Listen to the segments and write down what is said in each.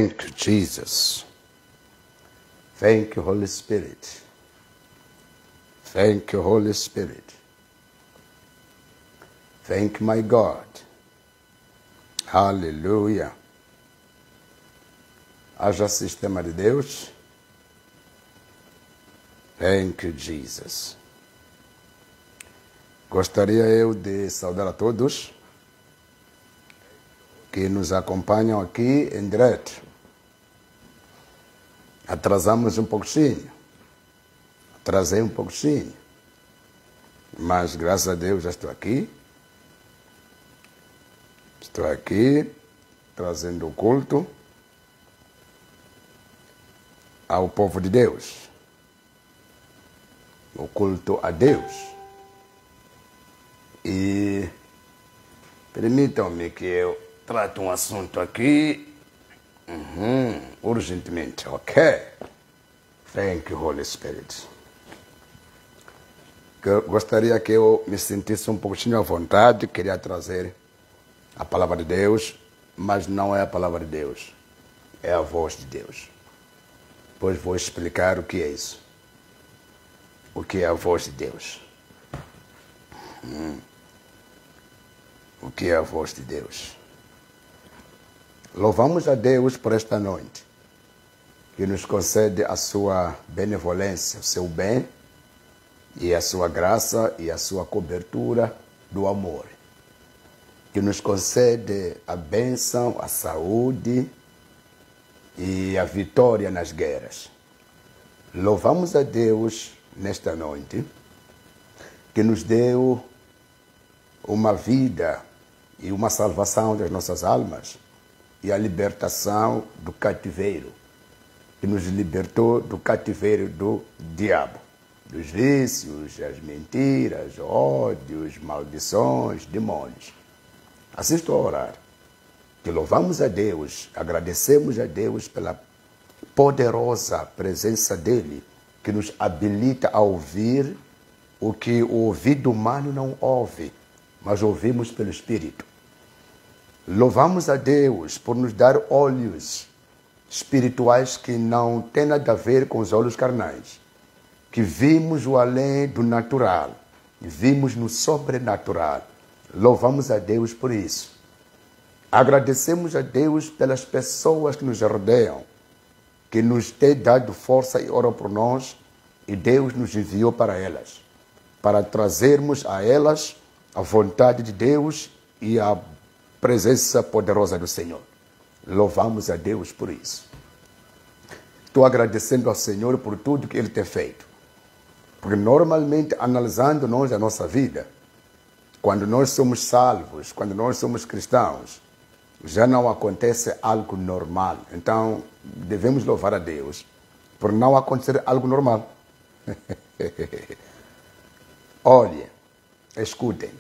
Thank you, Jesus. Thank you, Holy Spirit. Thank you, Holy Spirit. Thank you, my God. Aleluia. Haja sistema de Deus. Thank you, Jesus. Gostaria eu de saudar a todos que nos acompanham aqui em direto. Atrasamos um pouquinho. Atrasei um pouquinho. Mas graças a Deus já estou aqui. Estou aqui trazendo o culto ao povo de Deus. O culto a Deus. E permitam-me que eu trate um assunto aqui urgentemente, ok? Thank you, Holy Spirit. Gostaria que eu me sentisse um pouquinho à vontade, queria trazer a palavra de Deus, mas não é a palavra de Deus, é a voz de Deus. Depois vou explicar o que é isso. O que é a voz de Deus. O que é a voz de Deus. Louvamos a Deus por esta noite, que nos concede a sua benevolência, o seu bem, e a sua graça e a sua cobertura do amor. Que nos concede a bênção, a saúde e a vitória nas guerras. Louvamos a Deus nesta noite, que nos deu uma vida e uma salvação das nossas almas e a libertação do cativeiro, que nos libertou do cativeiro do diabo, dos vícios, as mentiras, ódios, maldições, demônios. Assim estou a orar, que louvamos a Deus, agradecemos a Deus pela poderosa presença dEle, que nos habilita a ouvir o que o ouvido humano não ouve, mas ouvimos pelo Espírito. Louvamos a Deus por nos dar olhos espirituais que não têm nada a ver com os olhos carnais, que vimos o além do natural, vimos no sobrenatural. Louvamos a Deus por isso. Agradecemos a Deus pelas pessoas que nos rodeiam, que nos têm dado força e oram por nós, e Deus nos enviou para elas, para trazermos a elas a vontade de Deus e a presença poderosa do Senhor. Louvamos a Deus por isso. Estou agradecendo ao Senhor por tudo que Ele tem feito. Porque normalmente, analisando nós a nossa vida, quando nós somos salvos, quando nós somos cristãos, já não acontece algo normal. Então, devemos louvar a Deus por não acontecer algo normal. Olha, escutem.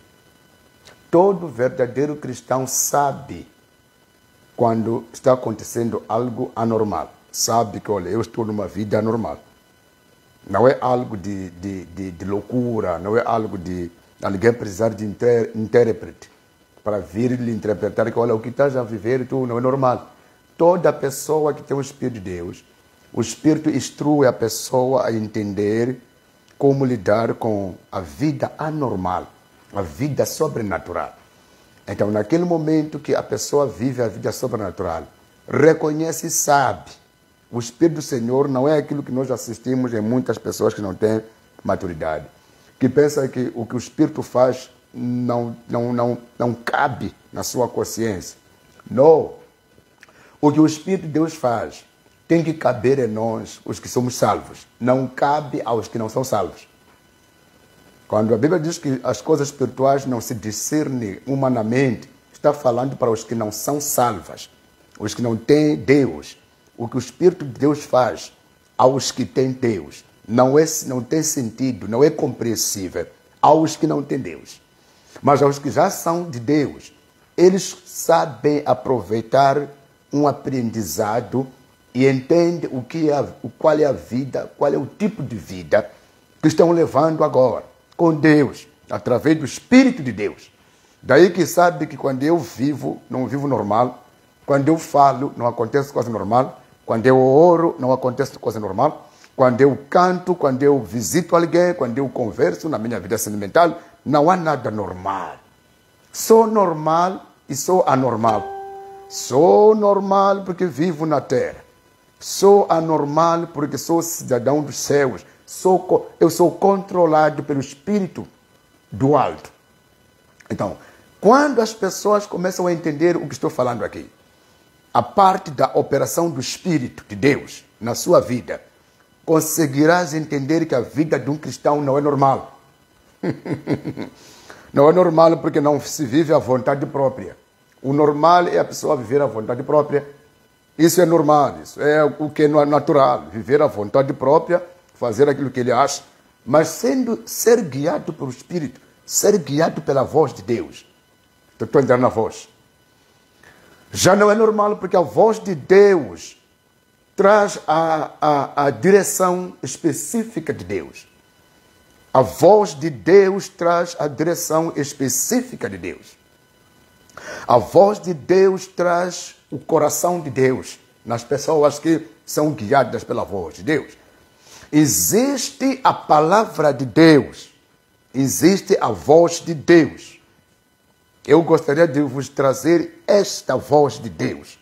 Todo verdadeiro cristão sabe quando está acontecendo algo anormal. Sabe que, olha, eu estou numa vida anormal. Não é algo de loucura, não é algo de alguém precisar de intérprete para vir lhe interpretar que, olha, o que estás a viver tu não é normal. Toda pessoa que tem o Espírito de Deus, o Espírito instrui a pessoa a entender como lidar com a vida anormal, a vida sobrenatural. Então, naquele momento que a pessoa vive a vida sobrenatural, reconhece e sabe. O Espírito do Senhor não é aquilo que nós assistimos em muitas pessoas que não têm maturidade, que pensam que o que o Espírito faz não cabe na sua consciência. Não. O que o Espírito de Deus faz tem que caber em nós, os que somos salvos. Não cabe aos que não são salvos. Quando a Bíblia diz que as coisas espirituais não se discernem humanamente, está falando para os que não são salvos, os que não têm Deus. O que o Espírito de Deus faz aos que têm Deus não tem sentido, não é compreensível aos que não têm Deus. Mas aos que já são de Deus, eles sabem aproveitar um aprendizado e entendem qual é a vida, qual é o tipo de vida que estão levando agora com Deus, através do Espírito de Deus. Daí que sabe que quando eu vivo, não vivo normal, Quando eu falo, não acontece coisa normal. Quando eu oro, não acontece coisa normal. Quando eu canto, quando eu visito alguém, quando eu converso na minha vida sentimental, não há nada normal. Sou normal e sou anormal. Sou normal porque vivo na terra. Sou anormal porque sou cidadão dos céus. Eu sou controlado pelo Espírito do alto. Então, quando as pessoas começam a entender o que estou falando aqui, a parte da operação do Espírito de Deus na sua vida, conseguirás entender que a vida de um cristão não é normal. Não é normal porque não se vive à vontade própria. O normal é a pessoa viver à vontade própria. Isso é normal, isso é o que é natural. Viver à vontade própria, fazer aquilo que ele acha, mas ser guiado pelo Espírito, ser guiado pela voz de Deus. Estou entrando na voz. Já não é normal porque a voz de Deus traz a direção específica de Deus. A voz de Deus traz a direção específica de Deus. A voz de Deus traz o coração de Deus nas pessoas que são guiadas pela voz de Deus. Existe a palavra de Deus. Existe a voz de Deus. Eu gostaria de vos trazer esta voz de Deus.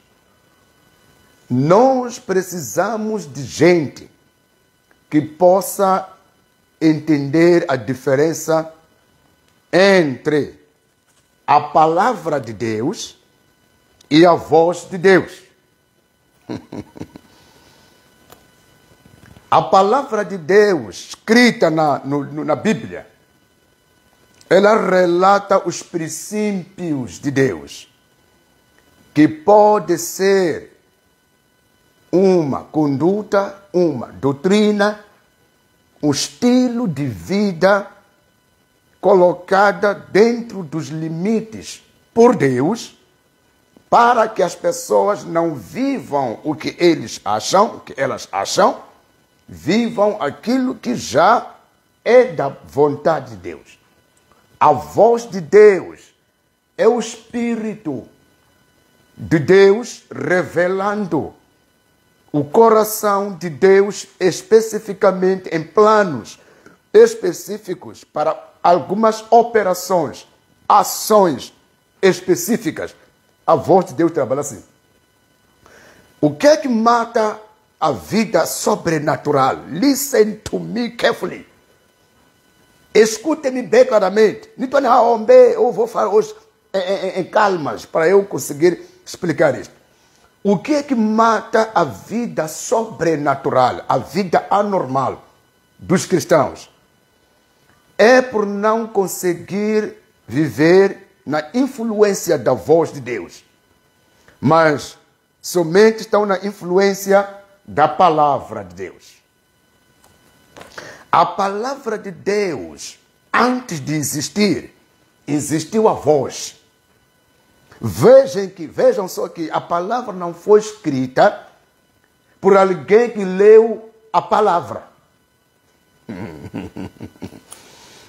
Nós precisamos de gente que possa entender a diferença entre a palavra de Deus e a voz de Deus. A palavra de Deus, escrita na Bíblia, ela relata os princípios de Deus, que pode ser uma conduta, uma doutrina, um estilo de vida colocada dentro dos limites por Deus, para que as pessoas não vivam o que eles acham, o que elas acham, vivam aquilo que já é da vontade de Deus. A voz de Deus é o Espírito de Deus revelando o coração de Deus especificamente em planos específicos para algumas operações, ações específicas. A voz de Deus trabalha assim. O que é que mata a vida sobrenatural? Listen to me carefully. Escute-me bem claramente. Eu vou falar hoje em calmas para eu conseguir explicar isto. O que é que mata a vida sobrenatural, a vida anormal dos cristãos? É por não conseguir viver na influência da voz de Deus, mas somente estão na influência da palavra de Deus. A palavra de Deus, antes de existir, existiu a voz. Vejam só que a palavra não foi escrita por alguém que leu a palavra.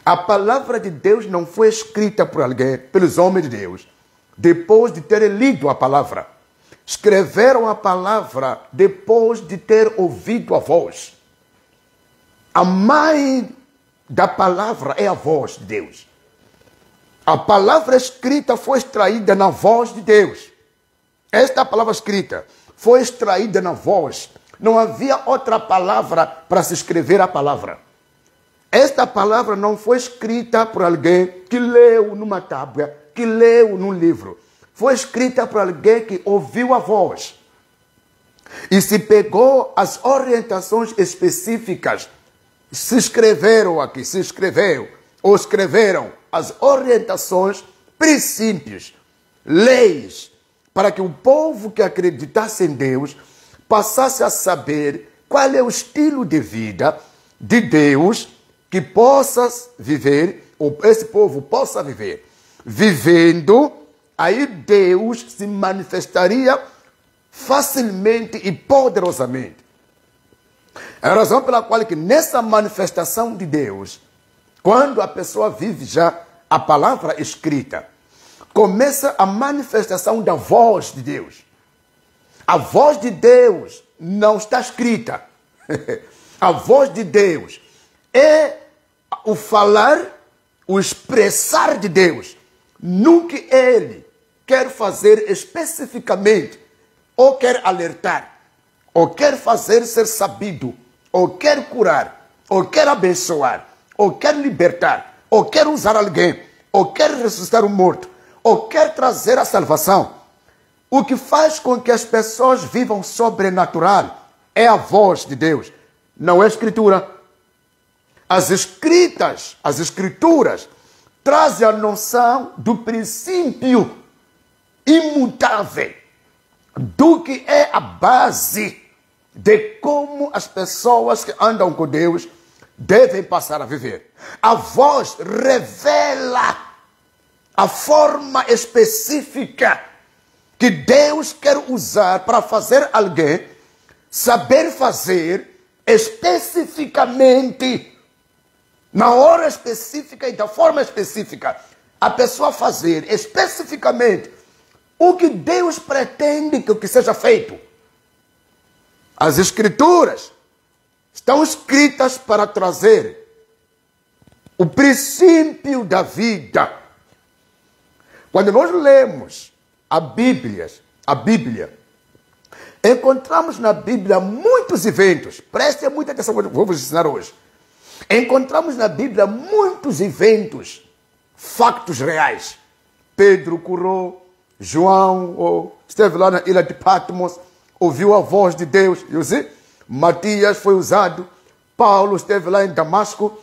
A palavra de Deus não foi escrita por alguém, pelos homens de Deus, depois de terem lido a palavra. Escreveram a palavra depois de ter ouvido a voz. A mãe da palavra é a voz de Deus. A palavra escrita foi extraída na voz de Deus. Esta palavra escrita foi extraída na voz. Não havia outra palavra para se escrever a palavra. Esta palavra não foi escrita por alguém que leu numa tábua, que leu num livro. Foi escrita por alguém que ouviu a voz. E se pegou as orientações específicas. Se escreveram aqui, se escreveu, ou escreveram as orientações, princípios, leis, para que o povo que acreditasse em Deus passasse a saber qual é o estilo de vida de Deus que possa viver, ou esse povo possa viver. Vivendo, aí Deus se manifestaria facilmente e poderosamente. É a razão pela qual que nessa manifestação de Deus, quando a pessoa vive já a palavra escrita, começa a manifestação da voz de Deus. A voz de Deus não está escrita. A voz de Deus é o falar, o expressar de Deus. No que Ele quer fazer especificamente, ou quer alertar, ou quer fazer ser sabido, ou quer curar, ou quer abençoar, ou quer libertar, ou quer usar alguém, ou quer ressuscitar um morto, ou quer trazer a salvação. O que faz com que as pessoas vivam sobrenatural é a voz de Deus, não é a escritura. As escrituras trazem a noção do princípio imutável, do que é a base de como as pessoas que andam com Deus devem passar a viver. A voz revela a forma específica que Deus quer usar para fazer alguém saber fazer especificamente, na hora específica e da forma específica, a pessoa fazer especificamente o que Deus pretende que seja feito. As escrituras estão escritas para trazer o princípio da vida. Quando nós lemos a Bíblia, encontramos na Bíblia muitos eventos. Prestem muita atenção, vou vos ensinar hoje. Encontramos na Bíblia muitos eventos, factos reais. Pedro curou, João esteve lá na ilha de Patmos, ouviu a voz de Deus. Matias foi usado, Paulo esteve lá em Damasco.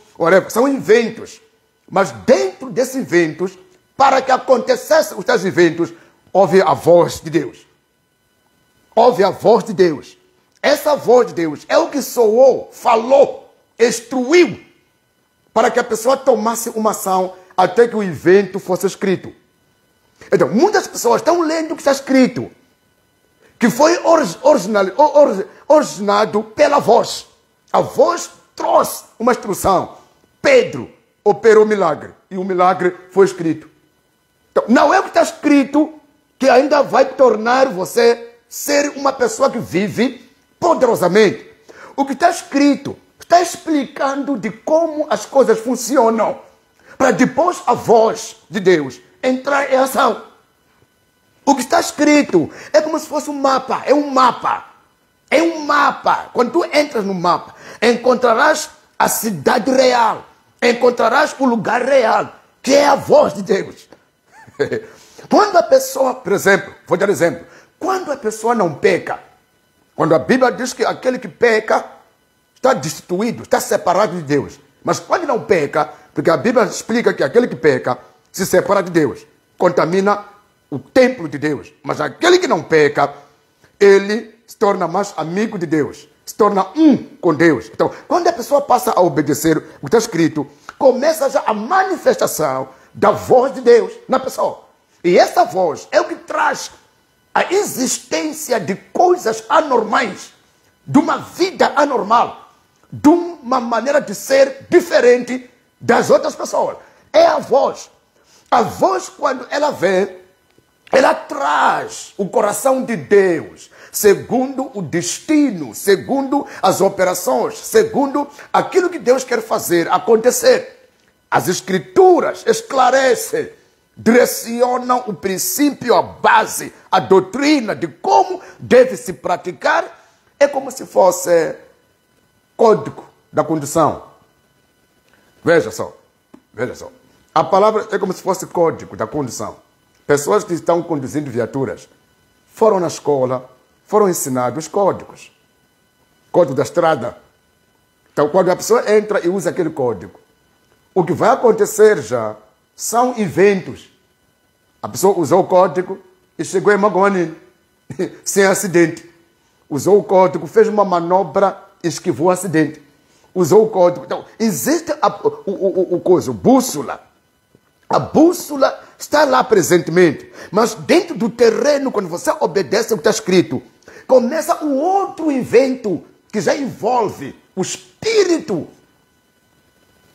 São eventos. Mas dentro desses eventos, para que acontecessem os tais eventos, houve a voz de Deus. Houve a voz de Deus. Essa voz de Deus é o que soou, falou, instruiu, para que a pessoa tomasse uma ação até que o evento fosse escrito. Então, muitas pessoas estão lendo o que está escrito, que foi originado pela voz. A voz trouxe uma instrução. Pedro operou o milagre, e o milagre foi escrito. Então, não é o que está escrito que ainda vai tornar você ser uma pessoa que vive poderosamente. O que está escrito está explicando de como as coisas funcionam, para depois a voz de Deus entrar em ação. O que está escrito é como se fosse um mapa. É um mapa. É um mapa. Quando tu entras no mapa, encontrarás a cidade real. Encontrarás o lugar real, que é a voz de Deus. Quando a pessoa, por exemplo, vou dar exemplo. Quando a pessoa não peca, quando a Bíblia diz que aquele que peca está destituído, está separado de Deus. Mas quando não peca, porque a Bíblia explica que aquele que peca se separa de Deus, contamina o templo de Deus. Mas aquele que não peca, ele se torna mais amigo de Deus, se torna um com Deus. Então, quando a pessoa passa a obedecer o que está escrito, começa já a manifestação da voz de Deus na pessoa. E essa voz é o que traz a existência de coisas anormais, de uma vida anormal, de uma maneira de ser diferente das outras pessoas. É a voz. A voz, quando ela vem, ela traz o coração de Deus, segundo o destino, segundo as operações, segundo aquilo que Deus quer fazer acontecer. As escrituras esclarecem, direcionam o princípio, a base, a doutrina de como deve se praticar. É como se fosse código da condução. Veja só. A palavra é como se fosse código da condução. Pessoas que estão conduzindo viaturas foram na escola, foram ensinados os códigos. Código da estrada. Então, quando a pessoa entra e usa aquele código, o que vai acontecer já são eventos. A pessoa usou o código e chegou em Magoani, sem acidente. Usou o código, fez uma manobra e esquivou o acidente. Usou o código. Então, existe a bússola. A bússola está lá presentemente. Mas dentro do terreno, quando você obedece ao que está escrito, começa um outro evento que já envolve o espírito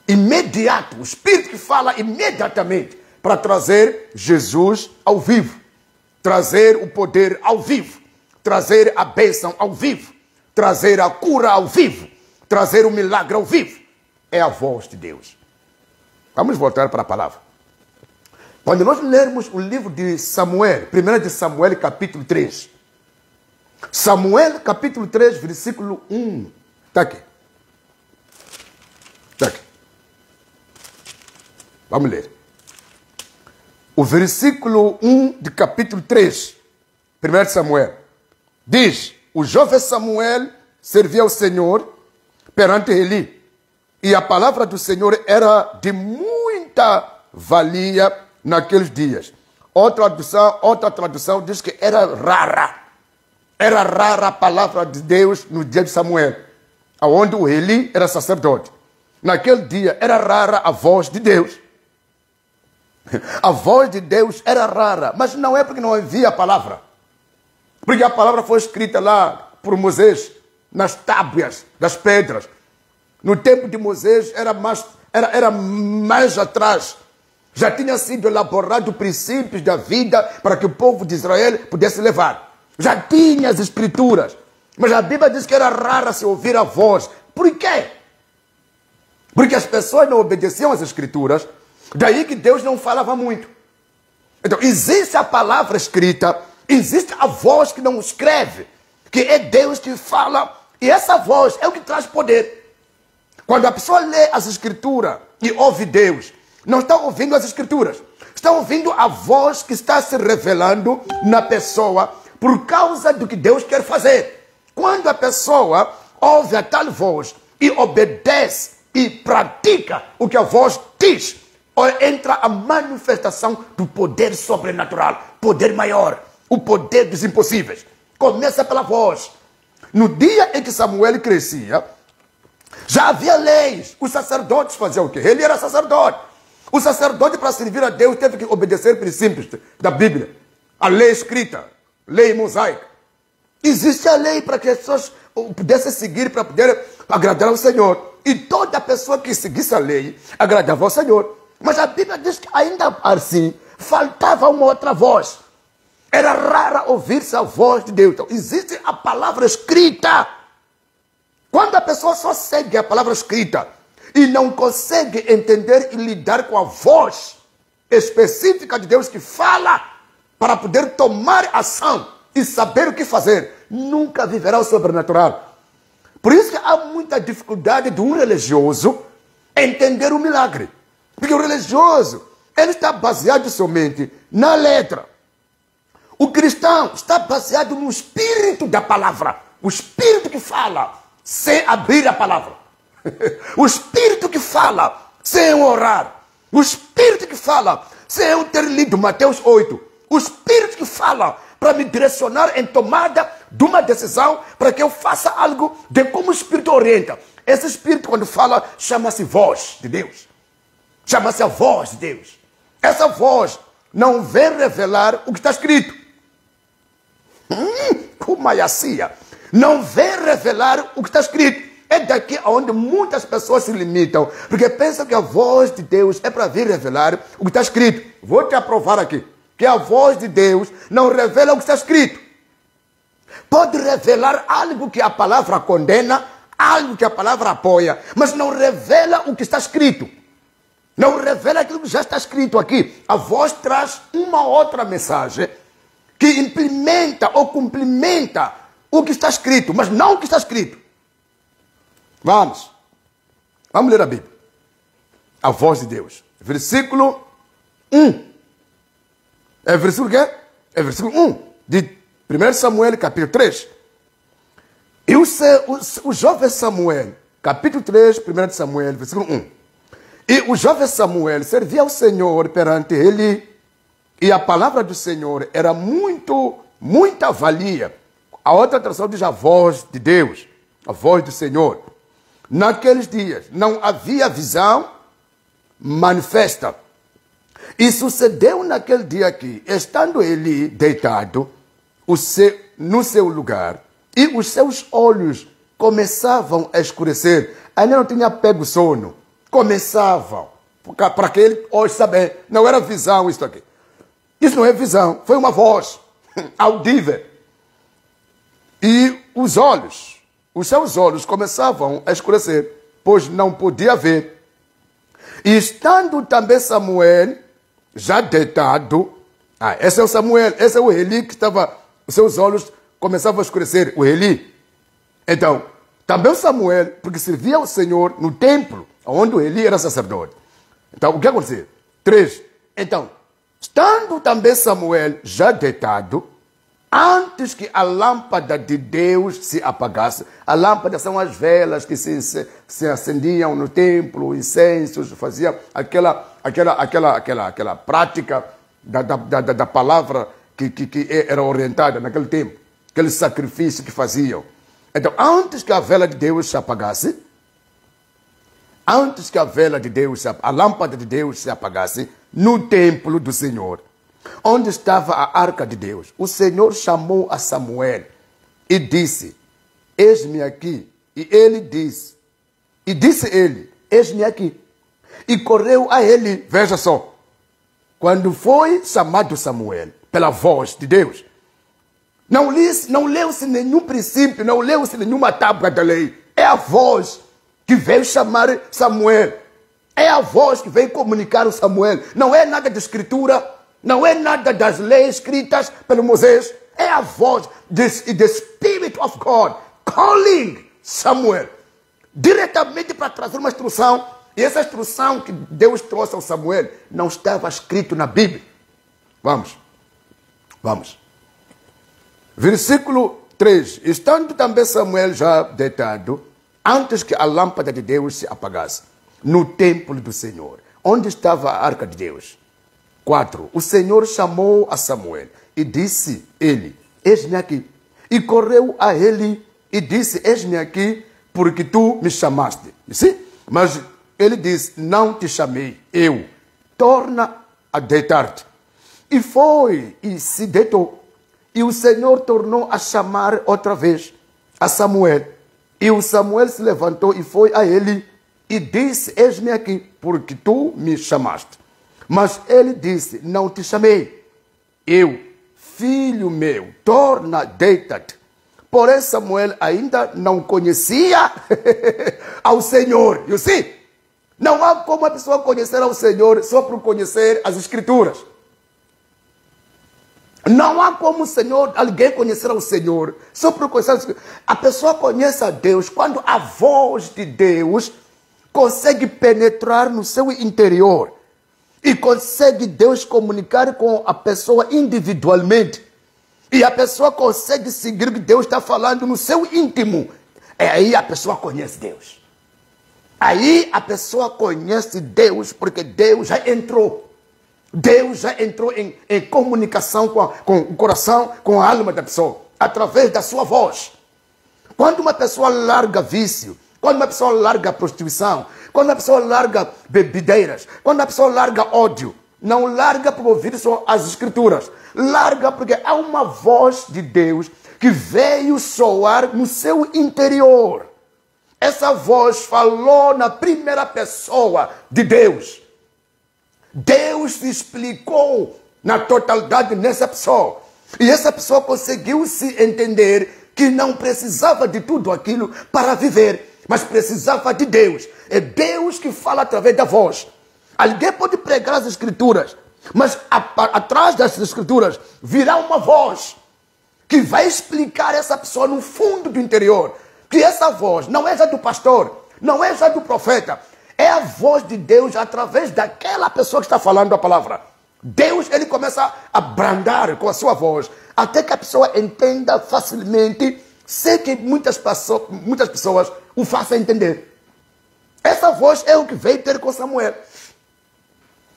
imediato, o Espírito que fala imediatamente para trazer Jesus ao vivo, trazer o poder ao vivo, trazer a bênção ao vivo, trazer a cura ao vivo, trazer o milagre ao vivo. É a voz de Deus. Vamos voltar para a palavra. Quando nós lermos o livro de Samuel, 1 de Samuel, capítulo 3. Samuel, capítulo 3, versículo 1. Está aqui. Está aqui. Vamos ler. O versículo 1 de capítulo 3, 1 de Samuel, diz: o jovem Samuel servia ao Senhor perante Eli, e a palavra do Senhor era de muita valia naqueles dias. Outra tradução diz que era rara. Era rara a palavra de Deus no dia de Samuel, onde o Eli era sacerdote. Naquele dia era rara a voz de Deus. A voz de Deus era rara, mas não é porque não havia a palavra. Porque a palavra foi escrita lá por Moisés, nas tábuas das pedras. No tempo de Moisés era mais atrás. Já tinha sido elaborado princípios da vida para que o povo de Israel pudesse levar. Já tinha as escrituras. Mas a Bíblia diz que era rara se ouvir a voz. Por quê? Porque as pessoas não obedeciam às escrituras. Daí que Deus não falava muito. Então, existe a palavra escrita, existe a voz que não escreve, que é Deus que fala, e essa voz é o que traz poder. Quando a pessoa lê as escrituras e ouve Deus, não está ouvindo as escrituras, está ouvindo a voz que está se revelando na pessoa por causa do que Deus quer fazer. Quando a pessoa ouve a tal voz e obedece e pratica o que a voz diz, entra a manifestação do poder sobrenatural, poder maior, o poder dos impossíveis. Começa pela voz. No dia em que Samuel crescia, já havia leis. Os sacerdotes faziam o quê? Ele era sacerdote. O sacerdote, para servir a Deus, teve que obedecer princípios da Bíblia. A lei escrita, lei mosaica. Existe a lei para que as pessoas pudessem seguir, para poder agradar ao Senhor. E toda pessoa que seguisse a lei agradava ao Senhor. Mas a Bíblia diz que ainda assim faltava uma outra voz. Era rara ouvir-se a voz de Deus. Então, existe a palavra escrita. Quando a pessoa só segue a palavra escrita e não consegue entender e lidar com a voz específica de Deus que fala para poder tomar ação e saber o que fazer, nunca viverá o sobrenatural. Por isso que há muita dificuldade de um religioso entender o milagre. Porque o religioso, ele está baseado somente na letra. O cristão está baseado no espírito da palavra. O espírito que fala sem abrir a palavra. O espírito que fala sem orar. O espírito que fala sem eu ter lido Mateus 8. O espírito que fala para me direcionar em tomada de uma decisão para que eu faça algo de como o espírito orienta. Esse espírito, quando fala, chama-se voz de Deus. Chama-se a voz de Deus. Essa voz não vem revelar o que está escrito. Kumaiacia. Não vem revelar o que está escrito. É daqui onde muitas pessoas se limitam, porque pensam que a voz de Deus é para vir revelar o que está escrito. Vou te aprovar aqui, que a voz de Deus não revela o que está escrito. Pode revelar algo que a palavra condena, algo que a palavra apoia, mas não revela o que está escrito. Não revela aquilo que já está escrito aqui. A voz traz uma outra mensagem que implementa ou complementa o que está escrito, mas não o que está escrito. Vamos ler a Bíblia. A voz de Deus. Versículo 1. É versículo quê? É versículo 1 de 1 Samuel, capítulo 3. E o jovem Samuel, capítulo 3, 1 Samuel, versículo 1. E o jovem Samuel servia ao Senhor perante ele, e a palavra do Senhor era muita valia. A outra tradução diz a voz de Deus, a voz do Senhor. Naqueles dias não havia visão manifesta. E sucedeu naquele dia que, estando ele deitado no seu lugar, e os seus olhos começavam a escurecer, ainda não tinha pego sono, começavam, para que ele hoje saber, não era visão isso aqui. Isso não é visão, foi uma voz audível. E os seus olhos começavam a escurecer, pois não podia ver. E estando também Samuel já deitado, esse é o Samuel, esse é o Eli que estava, os seus olhos começavam a escurecer, o Eli. Então, também o Samuel, porque servia ao Senhor no templo, onde o Eli era sacerdote. Então, o que aconteceu? 3. Então, estando também Samuel já deitado, antes que a lâmpada de Deus se apagasse, a lâmpada são as velas que se acendiam no templo, incensos, faziam aquela prática da palavra que era orientada naquele tempo, aquele sacrifício que faziam. Então, antes que a vela de Deus se apagasse, antes que a lâmpada de Deus se apagasse, no templo do Senhor, onde estava a arca de Deus, o Senhor chamou a Samuel e disse: eis-me aqui. E ele disse, eis-me aqui. E correu a ele, veja só, quando foi chamado Samuel pela voz de Deus, não leu-se nenhum princípio, não leu-se nenhuma tábua da lei. É a voz que veio chamar Samuel. É a voz que veio comunicar o Samuel. Não é nada de escritura, não é nada das leis escritas pelo Moisés. É a voz, the Spirit of God calling Samuel diretamente para trazer uma instrução. E essa instrução que Deus trouxe ao Samuel não estava escrito na Bíblia. Vamos. Versículo 3. Estando também Samuel já deitado, antes que a lâmpada de Deus se apagasse, no templo do Senhor, onde estava a arca de Deus. 4. O Senhor chamou a Samuel e disse ele: eis-me aqui. E correu a ele e disse: eis-me aqui, porque tu me chamaste. Sim? Mas ele disse: não te chamei eu. Torna a deitar-te. E foi e se deitou. E o Senhor tornou a chamar outra vez a Samuel. E o Samuel se levantou e foi a ele e disse: eis-me aqui, porque tu me chamaste. Mas ele disse: não te chamei eu. Filho meu, torna, deita-te. Porém Samuel ainda não conhecia ao Senhor. You see? Não há como a pessoa conhecer ao Senhor só por conhecer as Escrituras. Não há como alguém conhecer ao Senhor só por conhecer as Escrituras. A pessoa conhece a Deus quando a voz de Deus consegue penetrar no seu interior e consegue Deus comunicar com a pessoa individualmente. E a pessoa consegue seguir o que Deus está falando no seu íntimo. Aí a pessoa conhece Deus. Aí a pessoa conhece Deus porque Deus já entrou. Deus já entrou em comunicação com o coração, com a alma da pessoa, através da sua voz. Quando uma pessoa larga vício, quando uma pessoa larga prostituição, quando uma pessoa larga bebideiras, quando uma pessoa larga ódio, não larga por ouvir só as Escrituras. Larga porque há uma voz de Deus que veio soar no seu interior. Essa voz falou na primeira pessoa de Deus. Deus se explicou na totalidade nessa pessoa. E essa pessoa conseguiu se entender que não precisava de tudo aquilo para viver, mas precisava de Deus. É Deus que fala através da voz. Alguém pode pregar as Escrituras, mas atrás das Escrituras virá uma voz que vai explicar essa pessoa no fundo do interior. Que essa voz não é já do pastor, não é já do profeta, é a voz de Deus através daquela pessoa que está falando a palavra. Deus, ele começa a brandar com a sua voz, até que a pessoa entenda facilmente, sem que muitas pessoas o façam entender. Essa voz é o que veio ter com Samuel.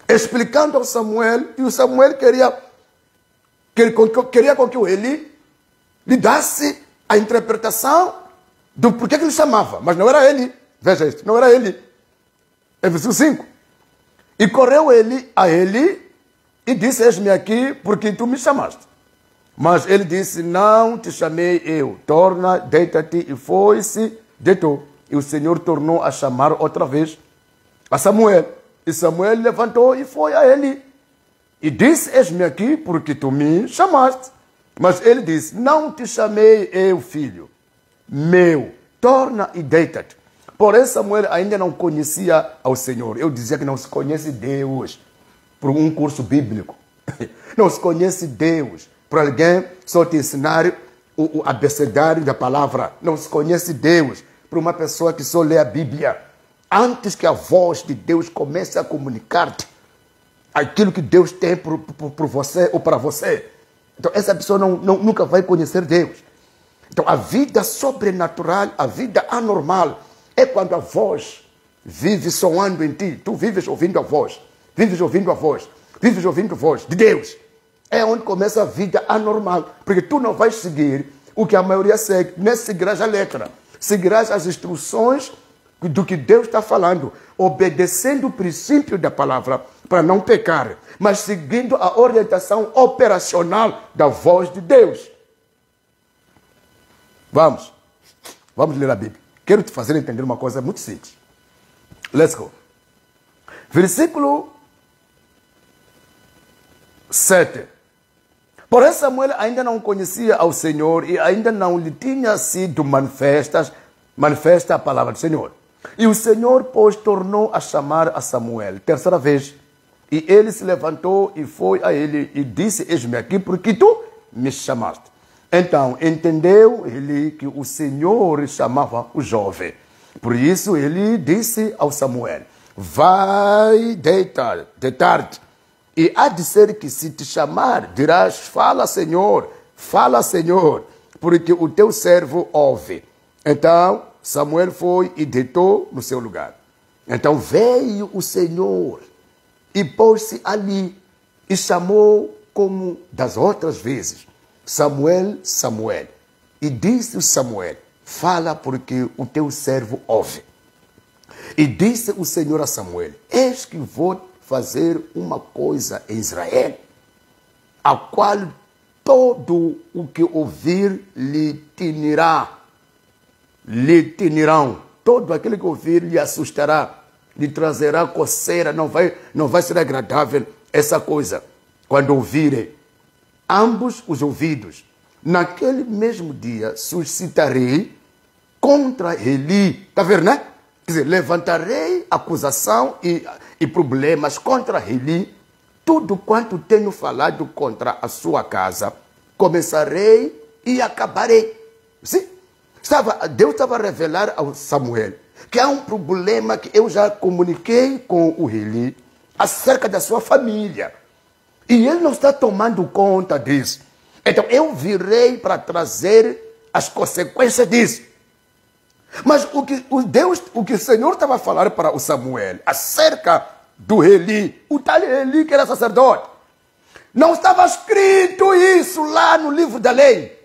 Explicando ao Samuel, e o Samuel queria com que o Eli lhe desse a interpretação do porquê que ele chamava. Mas não era ele. Veja isto, não era ele. É versículo 5. E correu ele a ele e disse: eis-me aqui, porque tu me chamaste. Mas ele disse: não te chamei eu. Torna, deita-te. E foi-se, deitou. E o Senhor tornou a chamar outra vez a Samuel. E Samuel levantou e foi a ele. E disse: eis-me aqui, porque tu me chamaste. Mas ele disse, não te chamei eu, filho, meu, torna e deita-te. Porém, Samuel ainda não conhecia ao Senhor. Eu dizia que não se conhece Deus por um curso bíblico. Não se conhece Deus por alguém só te ensinar o abecedário da palavra. Não se conhece Deus por uma pessoa que só lê a Bíblia. Antes que a voz de Deus comece a comunicar-te aquilo que Deus tem por você ou para você. Então, essa pessoa nunca vai conhecer Deus. Então, a vida sobrenatural, a vida anormal, é quando a voz vive soando em ti. Tu vives ouvindo a voz. Vives ouvindo a voz. Vives ouvindo a voz de Deus. É onde começa a vida anormal. Porque tu não vais seguir o que a maioria segue. Nem seguirás a letra. Seguirás as instruções do que Deus está falando. Obedecendo o princípio da palavra para não pecar. Mas seguindo a orientação operacional da voz de Deus. Vamos ler a Bíblia. Quero te fazer entender uma coisa muito simples. Let's go. Versículo 7. Porém, Samuel ainda não conhecia ao Senhor e ainda não lhe tinha sido manifesta a palavra do Senhor. E o Senhor, pois, tornou a chamar a Samuel, terceira vez. E ele se levantou e foi a ele e disse, eis-me aqui, porque tu me chamaste. Então, entendeu ele que o Senhor chamava o jovem. Por isso, ele disse ao Samuel, vai deitar-te. E há de ser que se te chamar, dirás, fala, Senhor, porque o teu servo ouve. Então, Samuel foi e deitou no seu lugar. Então, veio o Senhor e pôs-se ali e chamou como das outras vezes. Samuel, Samuel. E disse o Samuel, fala porque o teu servo ouve. E disse o Senhor a Samuel, eis que vou fazer uma coisa em Israel, a qual todo o que ouvir lhe tinirão. Todo aquele que ouvir lhe assustará, lhe trazerá coceira, não vai ser agradável essa coisa. Quando ouvirem ambos os ouvidos, naquele mesmo dia suscitarei contra ele. Está vendo, né? Quer dizer, levantarei acusação e problemas contra ele. Tudo quanto tenho falado contra a sua casa, começarei e acabarei. Sim? Deus estava a revelar ao Samuel que há um problema que eu já comuniquei com o Eli acerca da sua família. E ele não está tomando conta disso. Então eu virei para trazer as consequências disso. Mas o que o Senhor estava a falar para o Samuel acerca do Eli, o tal Eli que era sacerdote, não estava escrito isso lá no livro da lei.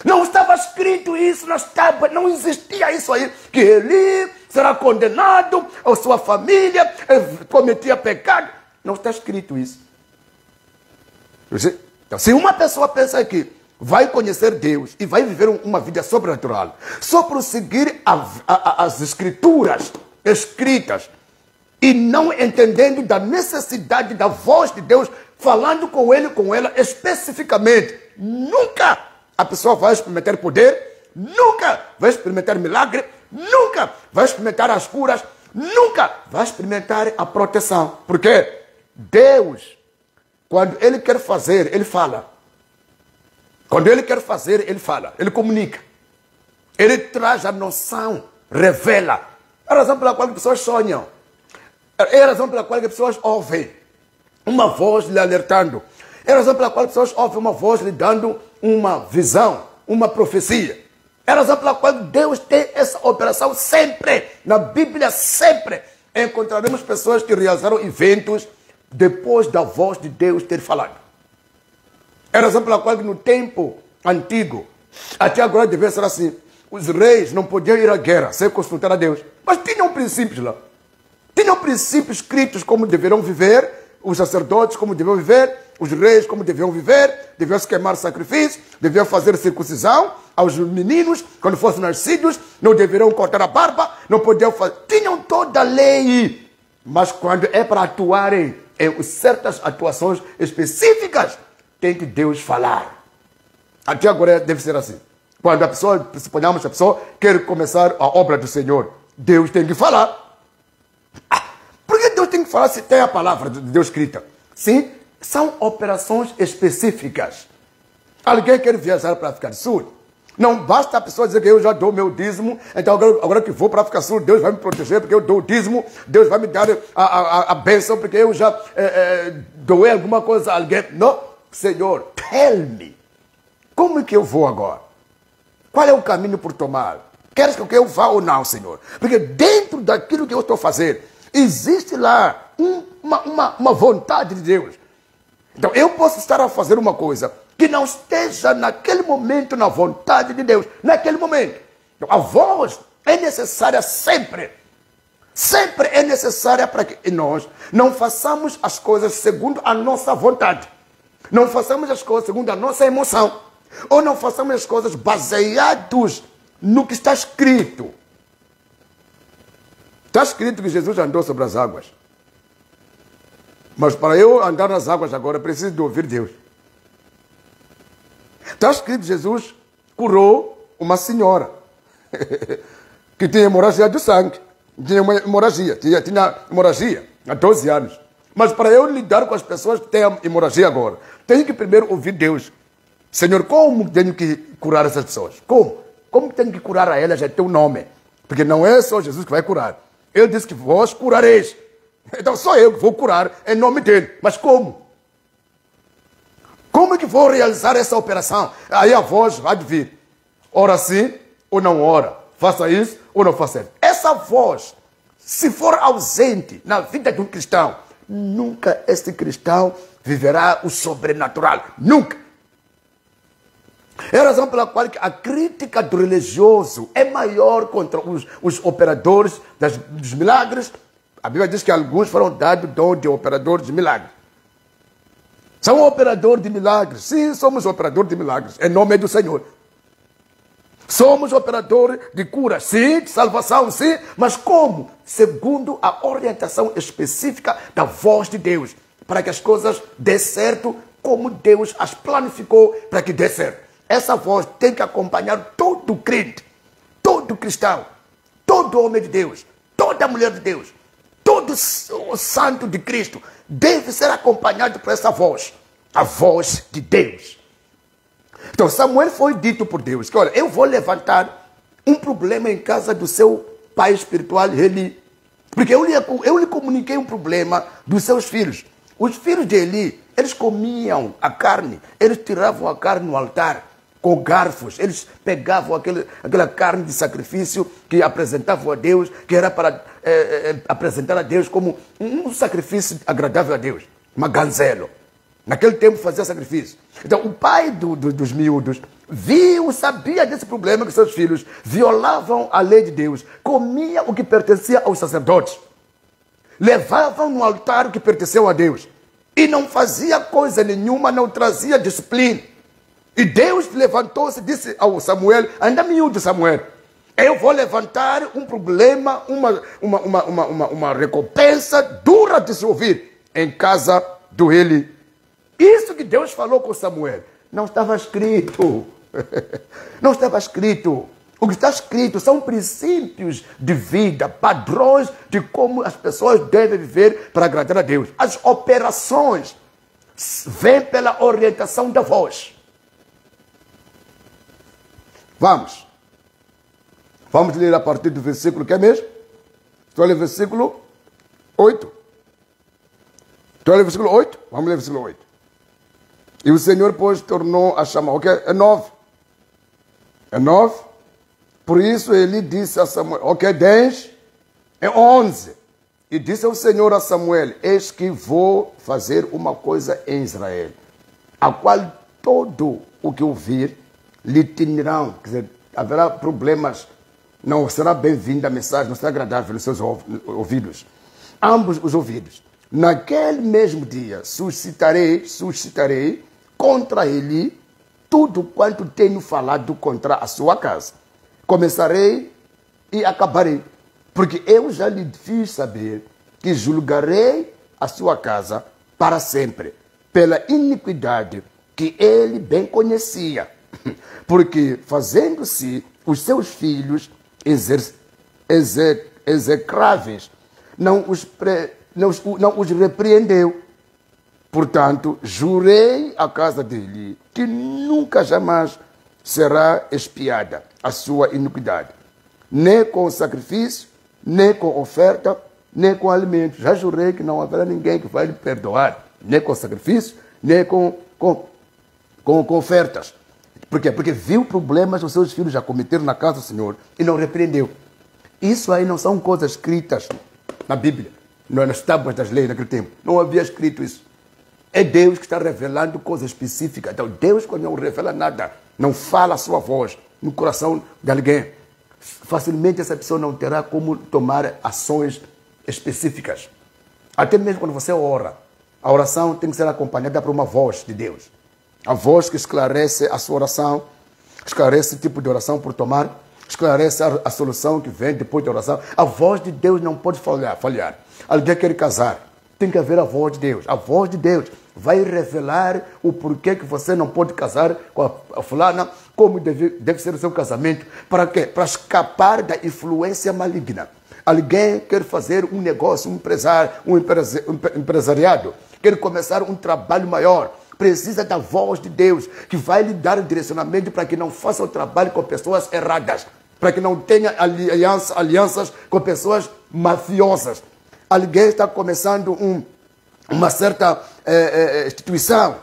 Não estava escrito isso nas tábuas, não existia isso aí, que Eli será condenado, a sua família cometia pecado. Não está escrito isso. Então, se uma pessoa pensa que vai conhecer Deus e vai viver uma vida sobrenatural só por seguir as escrituras escritas e não entendendo da necessidade da voz de Deus falando com ele, com ela especificamente, nunca a pessoa vai experimentar poder, nunca vai experimentar milagre, nunca vai experimentar as curas, nunca vai experimentar a proteção. Porque Deus, quando Ele quer fazer, Ele fala. Quando Ele quer fazer, Ele fala, Ele comunica. Ele traz a noção, revela. É a razão pela qual as pessoas sonham. É a razão pela qual as pessoas ouvem uma voz lhe alertando. É a razão pela qual as pessoas ouvem uma voz lhe dando uma visão, uma profecia. É a razão pela qual Deus tem essa operação sempre. Na Bíblia sempre encontraremos pessoas que realizaram eventos depois da voz de Deus ter falado. É a razão pela qual no tempo antigo, até agora devia ser assim, os reis não podiam ir à guerra sem consultar a Deus. Mas tinham princípios lá. Tinham princípios escritos como deverão viver, os sacerdotes como deviam viver, os reis como deviam viver, deviam se queimar sacrifício, deviam fazer circuncisão aos meninos, quando fossem nascidos, não deveriam cortar a barba, não podiam fazer. Tinham toda a lei. Mas quando é para atuarem em certas atuações específicas, tem que Deus falar. Até agora deve ser assim. Quando a pessoa, suponhamos que a pessoa quer começar a obra do Senhor, Deus tem que falar. Por que Deus tem que falar se tem a palavra de Deus escrita? Sim, são operações específicas. Alguém quer viajar para a África do Sul? Não basta a pessoa dizer que eu já dou meu dízimo, então agora que vou para a África do Sul, Deus vai me proteger porque eu dou o dízimo, Deus vai me dar a bênção porque eu já doei alguma coisa a alguém. Não, Senhor, tell me. Como é que eu vou agora? Qual é o caminho por tomar? Queres que eu vá ou não, Senhor? Porque dentro daquilo que eu estou fazendo, existe lá uma vontade de Deus. Então, eu posso estar a fazer uma coisa que não esteja naquele momento na vontade de Deus. Naquele momento. Então, a voz é necessária sempre. Sempre é necessária para que nós não façamos as coisas segundo a nossa vontade. Não façamos as coisas segundo a nossa emoção. Ou não façamos as coisas baseados no que está escrito. Está escrito que Jesus andou sobre as águas. Mas para eu andar nas águas agora, preciso de ouvir Deus. Está escrito que Jesus curou uma senhora que tinha hemorragia de sangue. Tinha uma hemorragia, tinha hemorragia há 12 anos. Mas para eu lidar com as pessoas que têm hemorragia agora, tenho que primeiro ouvir Deus. Senhor, como tenho que curar essas pessoas? Como? Como tenho que curar a elas? É teu nome. Porque não é só Jesus que vai curar. Ele disse que vós curareis. Então só eu que vou curar em nome dele. Mas como? Como é que vou realizar essa operação? Aí a voz vai vir. Ora sim ou não ora. Faça isso ou não faça isso. Essa voz, se for ausente na vida de um cristão, nunca este cristão viverá o sobrenatural. Nunca. É a razão pela qual a crítica do religioso é maior contra os operadores dos milagres. A Bíblia diz que alguns foram dados dom de operadores de milagres. São operadores de milagres. Sim, somos operadores de milagres. Em nome do Senhor. Somos operadores de cura. Sim, de salvação, sim. Mas como? Segundo a orientação específica da voz de Deus. Para que as coisas dê certo como Deus as planificou para que dê certo. Essa voz tem que acompanhar todo crente, todo cristão, todo homem de Deus, toda mulher de Deus, todo santo de Cristo deve ser acompanhado por essa voz, a voz de Deus. Então Samuel foi dito por Deus que, olha, eu vou levantar um problema em casa do seu pai espiritual, Eli, porque eu lhe comuniquei um problema dos seus filhos. Os filhos de Eli, eles comiam a carne, eles tiravam a carne no altar com garfos, eles pegavam aquela carne de sacrifício que apresentavam a Deus, que era para apresentar a Deus como um sacrifício agradável a Deus, uma ganzelo. Naquele tempo fazia sacrifício. Então o pai dos miúdos sabia desse problema que seus filhos violavam a lei de Deus, comiam o que pertencia aos sacerdotes, levavam no altar o que pertenceu a Deus, e não fazia coisa nenhuma, não trazia disciplina. E Deus levantou-se e disse ao Samuel, ainda miúdo Samuel, eu vou levantar um problema, uma recompensa dura de se ouvir em casa do Eli. Isso que Deus falou com Samuel não estava escrito. Não estava escrito. O que está escrito são princípios de vida, padrões de como as pessoas devem viver para agradar a Deus. As operações vêm pela orientação da voz. Vamos ler a partir do versículo, que é mesmo? Estou a ler o versículo 8. Estou a ler o versículo 8? Vamos ler o versículo 8. E o Senhor, pois, tornou a chamar. Ok, é 9. É 9. Por isso ele disse a Samuel, ok, 10. É 11. E disse ao Senhor a Samuel, eis que vou fazer uma coisa em Israel, a qual todo o que ouvir lhe tinirão, quer dizer, haverá problemas, não será bem-vinda a mensagem, não será agradável nos seus ouvidos. Ambos os ouvidos. Naquele mesmo dia suscitarei contra ele tudo quanto tenho falado contra a sua casa. Começarei e acabarei, porque eu já lhe fiz saber que julgarei a sua casa para sempre, pela iniquidade que ele bem conhecia, porque fazendo-se os seus filhos execráveis, não os repreendeu. Portanto, jurei à casa dele que nunca jamais será expiada a sua iniquidade, nem com sacrifício, nem com oferta, nem com alimento. Já jurei que não haverá ninguém que vai lhe perdoar, nem com sacrifício, nem com ofertas. Por quê? Porque viu problemas que os seus filhos já cometeram na casa do Senhor e não repreendeu. Isso aí não são coisas escritas na Bíblia, nas tábuas das leis naquele tempo. Não havia escrito isso. É Deus que está revelando coisas específicas. Então, Deus, quando não revela nada, não fala a sua voz no coração de alguém, facilmente essa pessoa não terá como tomar ações específicas. Até mesmo quando você ora, a oração tem que ser acompanhada por uma voz de Deus. A voz que esclarece a sua oração, esclarece o tipo de oração por tomar, esclarece a solução que vem depois da oração. A voz de Deus não pode falhar. Alguém quer casar, tem que haver a voz de Deus. A voz de Deus vai revelar o porquê que você não pode casar com a fulana, como deve ser o seu casamento. Para quê? Para escapar da influência maligna. Alguém quer fazer um negócio, um empresariado, quer começar um trabalho maior. Precisa da voz de Deus, que vai lhe dar direcionamento para que não faça o trabalho com pessoas erradas, para que não tenha alianças com pessoas mafiosas. Alguém está começando uma certa instituição,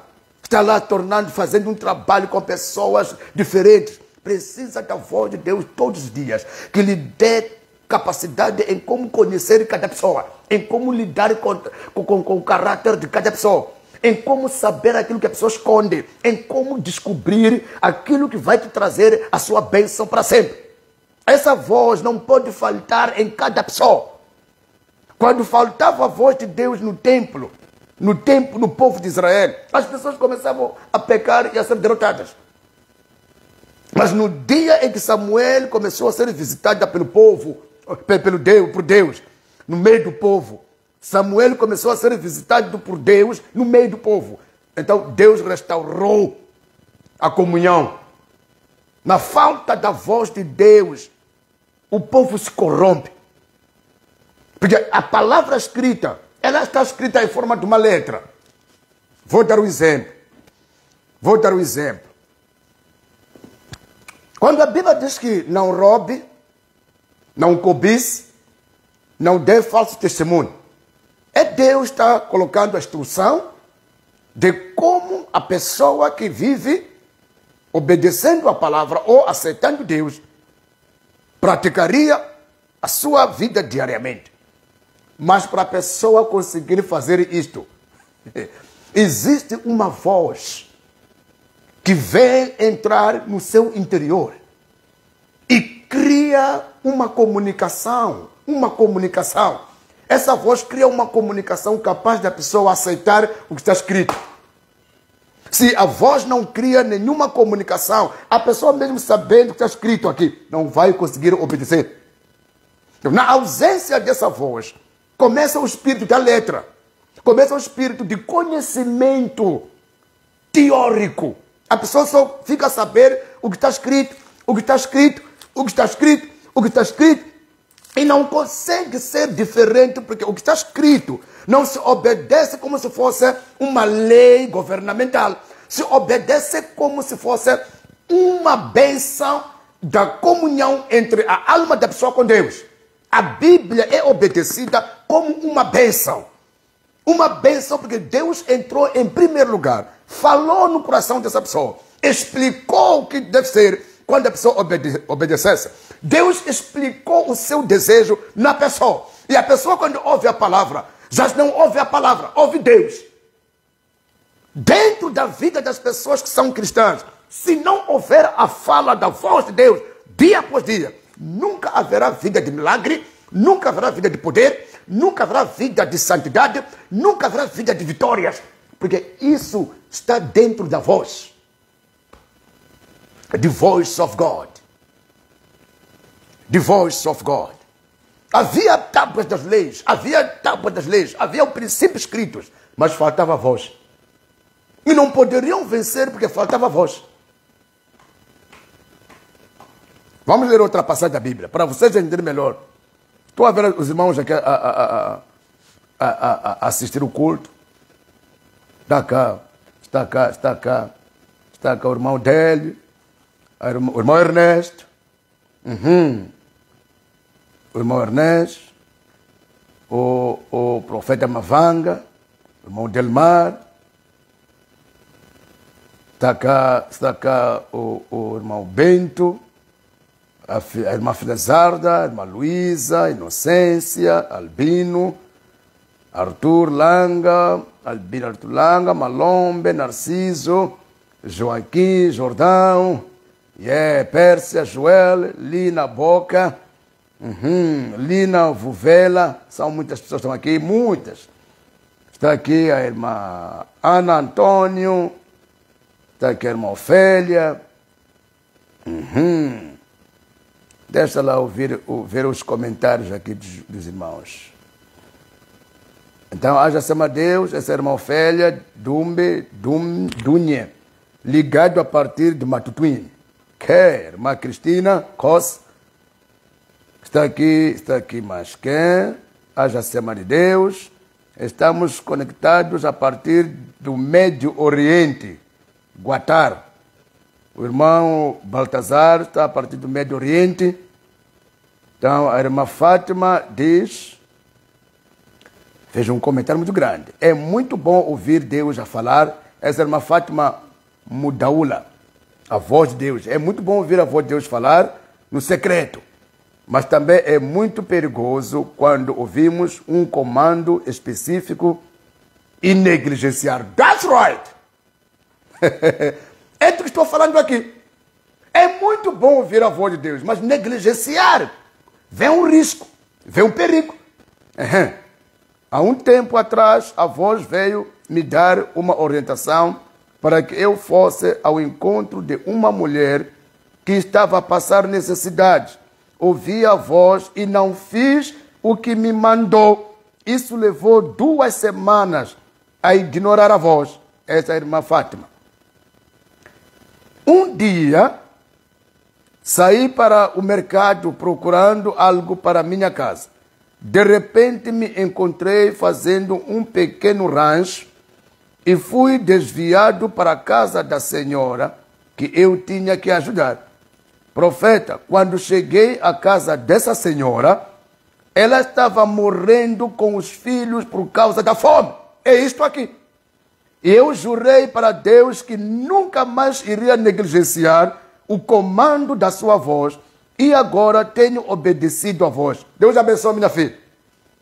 está lá fazendo um trabalho com pessoas diferentes. Precisa da voz de Deus todos os dias, que lhe dê capacidade em como conhecer cada pessoa, em como lidar com o caráter de cada pessoa, em como saber aquilo que a pessoa esconde, em como descobrir aquilo que vai te trazer a sua bênção para sempre. Essa voz não pode faltar em cada pessoa. Quando faltava a voz de Deus no templo, no povo de Israel, as pessoas começavam a pecar e a ser derrotadas. Mas no dia em que Samuel começou a ser visitado pelo povo, por Deus, no meio do povo, Samuel começou a ser visitado por Deus no meio do povo. Então Deus restaurou a comunhão. Na falta da voz de Deus, o povo se corrompe. Porque a palavra escrita, ela está escrita em forma de uma letra. Vou dar um exemplo. Quando a Bíblia diz que não roube, não cobice, não dê falso testemunho, Deus está colocando a instrução de como a pessoa que vive obedecendo a palavra ou aceitando Deus praticaria a sua vida diariamente. Mas para a pessoa conseguir fazer isto, existe uma voz que vem entrar no seu interior e cria uma comunicação. Essa voz cria uma comunicação capaz da pessoa aceitar o que está escrito. Se a voz não cria nenhuma comunicação, a pessoa mesmo sabendo o que está escrito aqui, não vai conseguir obedecer. Então, na ausência dessa voz, começa o espírito da letra. Começa o espírito de conhecimento teórico. A pessoa só fica a saber o que está escrito, e não consegue ser diferente, porque o que está escrito não se obedece como se fosse uma lei governamental. Se obedece como se fosse uma bênção da comunhão entre a alma da pessoa com Deus. A Bíblia é obedecida como uma bênção. Uma bênção porque Deus entrou em primeiro lugar, falou no coração dessa pessoa, explicou o que deve ser quando a pessoa obedecesse. Deus explicou o seu desejo na pessoa. E a pessoa, quando ouve a palavra, já não ouve a palavra, ouve Deus. Dentro da vida das pessoas que são cristãs, se não houver a fala da voz de Deus, dia após dia, nunca haverá vida de milagre, nunca haverá vida de poder, nunca haverá vida de santidade, nunca haverá vida de vitórias. Porque isso está dentro da voz. The voice of God. The voice of God. Havia tábuas das leis, havia o princípio escritos, mas faltava a voz. E não poderiam vencer porque faltava voz. Vamos ler outra passagem da Bíblia, para vocês entenderem melhor. Estou a ver os irmãos aqui a assistir o culto. Está cá, está cá, está cá. Está cá o irmão dele, o irmão Ernesto. O irmão Ernesto. O profeta Mavanga, o irmão Delmar. Está cá o irmão Bento, a irmã Felizarda, a irmã Luísa, Inocência, Albino, Arthur Langa, Albino Arthur Langa, Malombe, Narciso, Joaquim, Jordão, Pérsia, Joel, Lina Boca, Lina Vuvela, são muitas pessoas que estão aqui, muitas. Está aqui a irmã Ana Antônio, está aqui a irmã Ofélia. Deixa lá ver os comentários aqui dos irmãos. Então, haja sama Deus, essa irmã Ofélia, Dunhe, ligado a partir de Matutuine. Que irmã Cristina Cos, está aqui mais quem? Haja sama de Deus. Estamos conectados a partir do Médio Oriente, Guatar. O irmão Baltazar está a partir do Médio Oriente. Então, a irmã Fátima diz, fez um comentário muito grande. É muito bom ouvir Deus a falar. Essa irmã Fátima Mudaula, a voz de Deus. É muito bom ouvir a voz de Deus falar no secreto. Mas também é muito perigoso quando ouvimos um comando específico e negligenciar. That's right! É do que estou falando aqui. É muito bom ouvir a voz de Deus, mas negligenciar, vem um risco, vem um perigo. Há um tempo atrás, a voz veio me dar uma orientação para que eu fosse ao encontro de uma mulher que estava a passar necessidade. Ouvi a voz e não fiz o que me mandou. Isso levou 2 semanas a ignorar a voz. Essa é a irmã Fátima. Um dia, saí para o mercado procurando algo para minha casa. De repente, me encontrei fazendo um pequeno rancho e fui desviado para a casa da senhora que eu tinha que ajudar. Profeta, quando cheguei à casa dessa senhora, ela estava morrendo com os filhos por causa da fome. É isto aqui. E eu jurei para Deus que nunca mais iria negligenciar o comando da sua voz. E agora tenho obedecido a voz. Deus abençoe minha filha.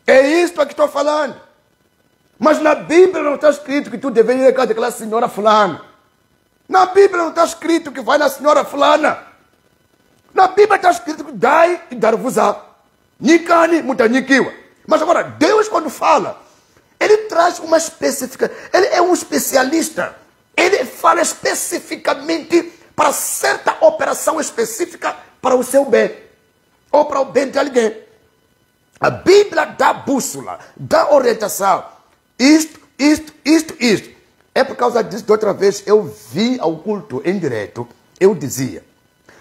É isto que estou falando. Mas na Bíblia não está escrito que tu deveria ir à casa daquela senhora fulana. Na Bíblia não está escrito que vai na senhora fulana. Na Bíblia está escrito que dai e dar-vos-á. Nikani, mutanikiwa. Mas agora, Deus quando fala, Ele traz uma específica. Ele é um especialista. Ele fala especificamente para certa operação específica para o seu bem. Ou para o bem de alguém. A Bíblia dá bússola, dá orientação. Isto. É por causa disso, de outra vez, eu vi ao culto em direto, eu dizia,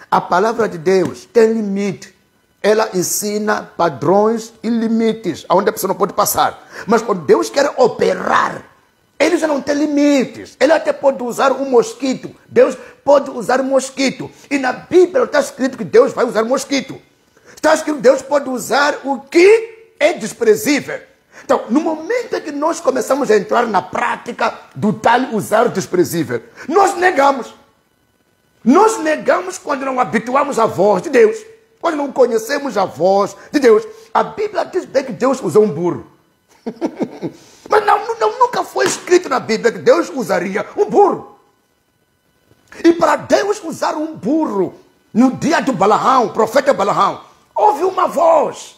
a palavra de Deus tem limite. Ela ensina padrões e limites, onde a pessoa não pode passar. Mas quando Deus quer operar, Ele já não tem limites. Ele até pode usar um mosquito. Deus pode usar um mosquito. E na Bíblia não está escrito que Deus vai usar mosquito. Está escrito que Deus pode usar o que é desprezível. Então, no momento em que nós começamos a entrar na prática do tal usar desprezível, nós negamos. Nós negamos quando não habituamos a voz de Deus. Quando não conhecemos a voz de Deus. A Bíblia diz bem que Deus usou um burro. Mas nunca foi escrito na Bíblia que Deus usaria um burro. E para Deus usar um burro, no dia do Balaão, profeta Balaão, houve uma voz.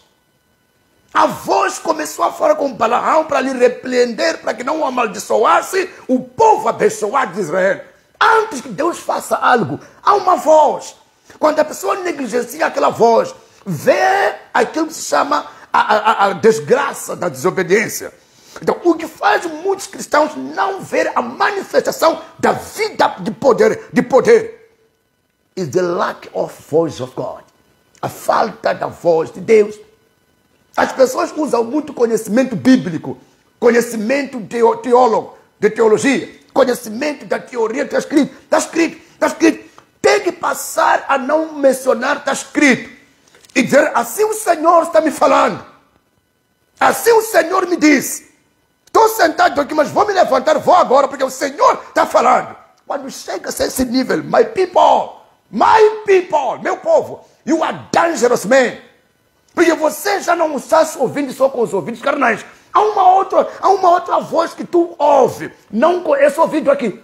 A voz começou a falar com Balaão para lhe repreender, para que não o amaldiçoasse o povo abençoado de Israel. Antes que Deus faça algo, há uma voz. Quando a pessoa negligencia aquela voz, vê aquilo que se chama a desgraça da desobediência. Então, o que faz muitos cristãos não ver a manifestação da vida de poder, is the lack of voice of God. A falta da voz de Deus. As pessoas usam muito conhecimento bíblico, conhecimento de teologia, conhecimento da teoria que está escrito. Tem que passar a não mencionar, está escrito. E dizer, assim o Senhor está me falando. Assim o Senhor me disse. Estou sentado aqui, mas vou me levantar, vou agora, porque o Senhor está falando. Quando chega a esse nível, my people, meu povo, you are dangerous man. Porque você já não está ouvindo só com os ouvidos carnais. Há uma outra voz que tu ouve, não com esse ouvido aqui.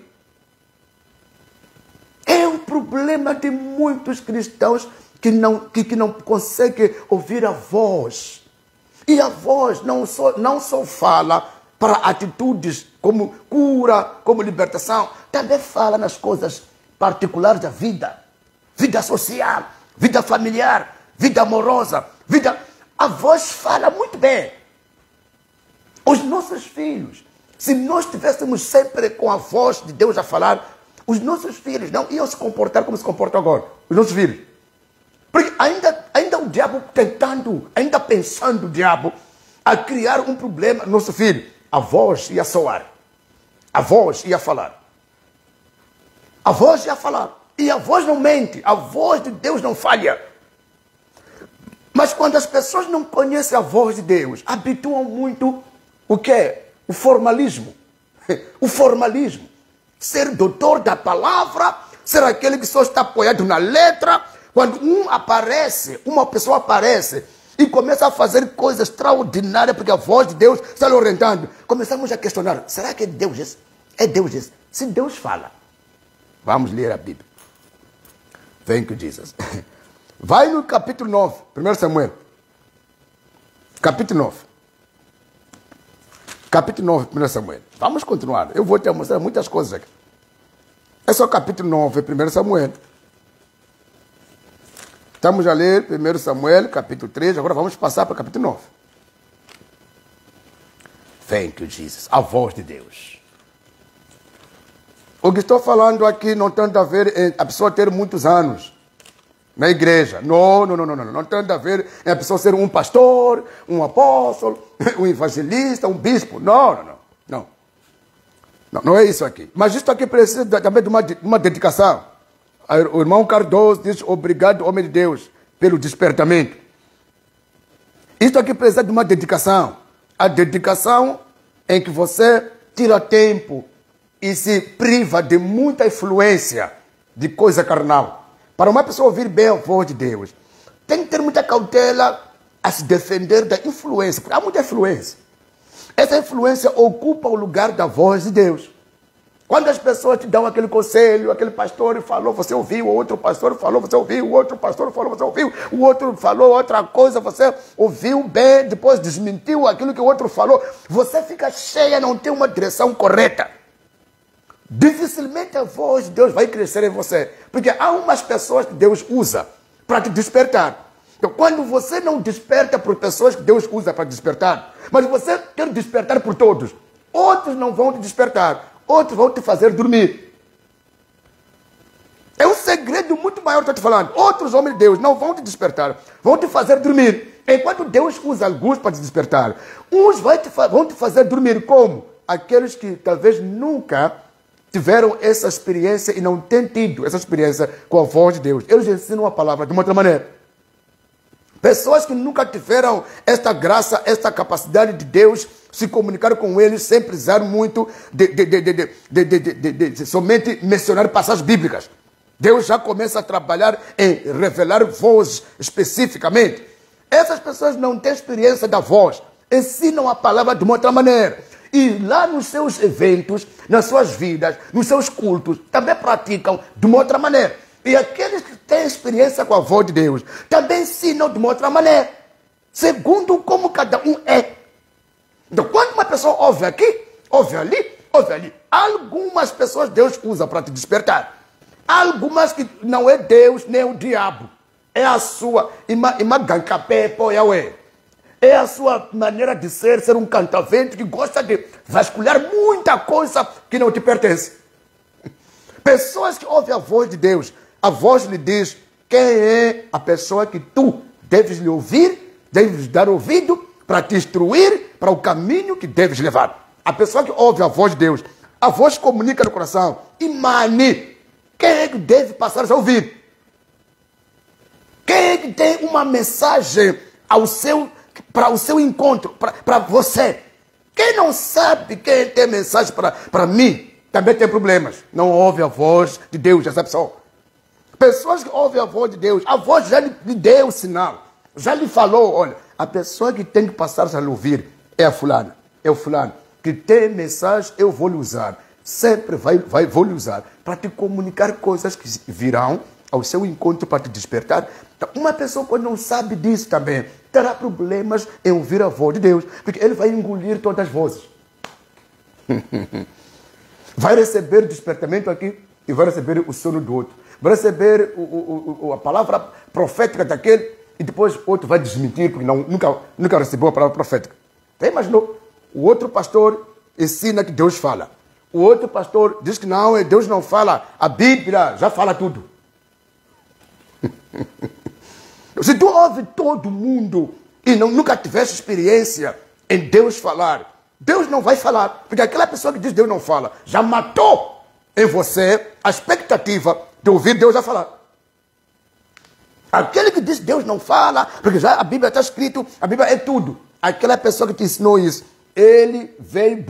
É o problema de muitos cristãos que não conseguem ouvir a voz. E a voz não só fala para atitudes como cura, como libertação, também fala nas coisas particulares da vida. Vida social, vida familiar, vida amorosa, A voz fala muito bem. Os nossos filhos, se nós estivéssemos sempre com a voz de Deus a falar, os nossos filhos não iam se comportar como se comportam agora. Os nossos filhos. Porque ainda o diabo ainda pensando o diabo a criar um problema no nosso filho. A voz ia soar. A voz ia falar. A voz ia falar. E a voz não mente. A voz de Deus não falha. Mas quando as pessoas não conhecem a voz de Deus, habituam muito o quê? O formalismo. O formalismo. Ser doutor da palavra, ser aquele que só está apoiado na letra. Quando uma pessoa aparece e começa a fazer coisas extraordinárias porque a voz de Deus está lhe orientando, começamos a questionar, será que é Deus esse? É Deus esse? Se Deus fala, vamos ler a Bíblia. Thank you, Jesus. Vai no capítulo 9, 1 Samuel. Capítulo 9. Capítulo 9, 1 Samuel. Vamos continuar. Eu vou te mostrar muitas coisas aqui. É só capítulo 9, 1 Samuel. Estamos a ler 1 Samuel, capítulo 3. Agora vamos passar para o capítulo 9. Thank you, Jesus. A voz de Deus. O que estou falando aqui não tem a ver em a pessoa ter muitos anos na igreja. Não. Não tem a ver em a pessoa ser um pastor, um apóstolo, um evangelista, um bispo. Não é isso aqui. Mas isso aqui precisa também de uma dedicação. O irmão Cardoso diz, obrigado, homem de Deus, pelo despertamento. Isso aqui precisa de uma dedicação. A dedicação em que você tira tempo e se priva de muita influência de coisa carnal. Para uma pessoa ouvir bem a voz de Deus, tem que ter muita cautela a se defender da influência. Porque há muita influência. Essa influência ocupa o lugar da voz de Deus. Quando as pessoas te dão aquele conselho, aquele pastor falou, você ouviu, o outro pastor falou, você ouviu, o outro pastor falou, você ouviu, o outro falou outra coisa, você ouviu bem, depois desmentiu aquilo que o outro falou, você fica cheia, não tem uma direção correta. Dificilmente a voz de Deus vai crescer em você, porque há umas pessoas que Deus usa para te despertar. Então, quando você não desperta por pessoas que Deus usa para despertar, mas você quer despertar por todos, outros não vão te despertar. Outros vão te fazer dormir. É um segredo muito maior que eu estou te falando. Outros homens de Deus não vão te despertar. Vão te fazer dormir. Enquanto Deus usa alguns para te despertar. Uns vão te fazer dormir como? Aqueles que talvez nunca tiveram essa experiência e não têm tido essa experiência com a voz de Deus. Eles ensinam a palavra de uma outra maneira. Pessoas que nunca tiveram esta graça, esta capacidade de Deus se comunicar com eles sem precisar muito de somente mencionar passagens bíblicas. Deus já começa a trabalhar em revelar vozes especificamente. Essas pessoas não têm experiência da voz, ensinam a palavra de uma outra maneira. E lá nos seus eventos, nas suas vidas, nos seus cultos, também praticam de uma outra maneira. E aqueles que têm experiência com a voz de Deus também ensinam de uma outra maneira, segundo como cada um é. Então, quando uma pessoa ouve aqui, ouve ali, algumas pessoas Deus usa para te despertar. Algumas que não é Deus nem o diabo. É a sua. É a sua maneira de ser um cantavento que gosta de vasculhar muita coisa que não te pertence. Pessoas que ouvem a voz de Deus, a voz lhe diz quem é a pessoa que tu deves lhe ouvir, deves dar ouvido para te instruir para o caminho que deves levar. A pessoa que ouve a voz de Deus, a voz comunica no coração. E mane, quem é que deve passar a ouvir? Quem é que tem uma mensagem para o seu encontro, para você? Quem não sabe quem tem mensagem para mim, também tem problemas. Não ouve a voz de Deus, essa pessoa. Pessoas que ouvem a voz de Deus, a voz já lhe deu o sinal. Já lhe falou, olha, a pessoa que tem que passar a lhe ouvir é a fulana, é o fulano. Que tem mensagem, eu vou lhe usar. Sempre vou lhe usar para te comunicar coisas que virão ao seu encontro para te despertar. Então, uma pessoa que não sabe disso também terá problemas em ouvir a voz de Deus, porque ele vai engolir todas as vozes. Vai receber despertamento aqui e vai receber o sono do outro. Vai receber a palavra profética daquele e depois o outro vai desmentir, porque nunca recebeu a palavra profética. Você imaginou? O outro pastor ensina que Deus fala. O outro pastor diz que não, Deus não fala. A Bíblia já fala tudo. Se tu ouve todo mundo e nunca tivesse experiência em Deus falar, Deus não vai falar. Porque aquela pessoa que diz Deus não fala, já matou em você a expectativa de ouvir Deus a falar. Aquele que diz Deus não fala, porque já a Bíblia está escrito, a Bíblia é tudo. Aquela pessoa que te ensinou isso, ele veio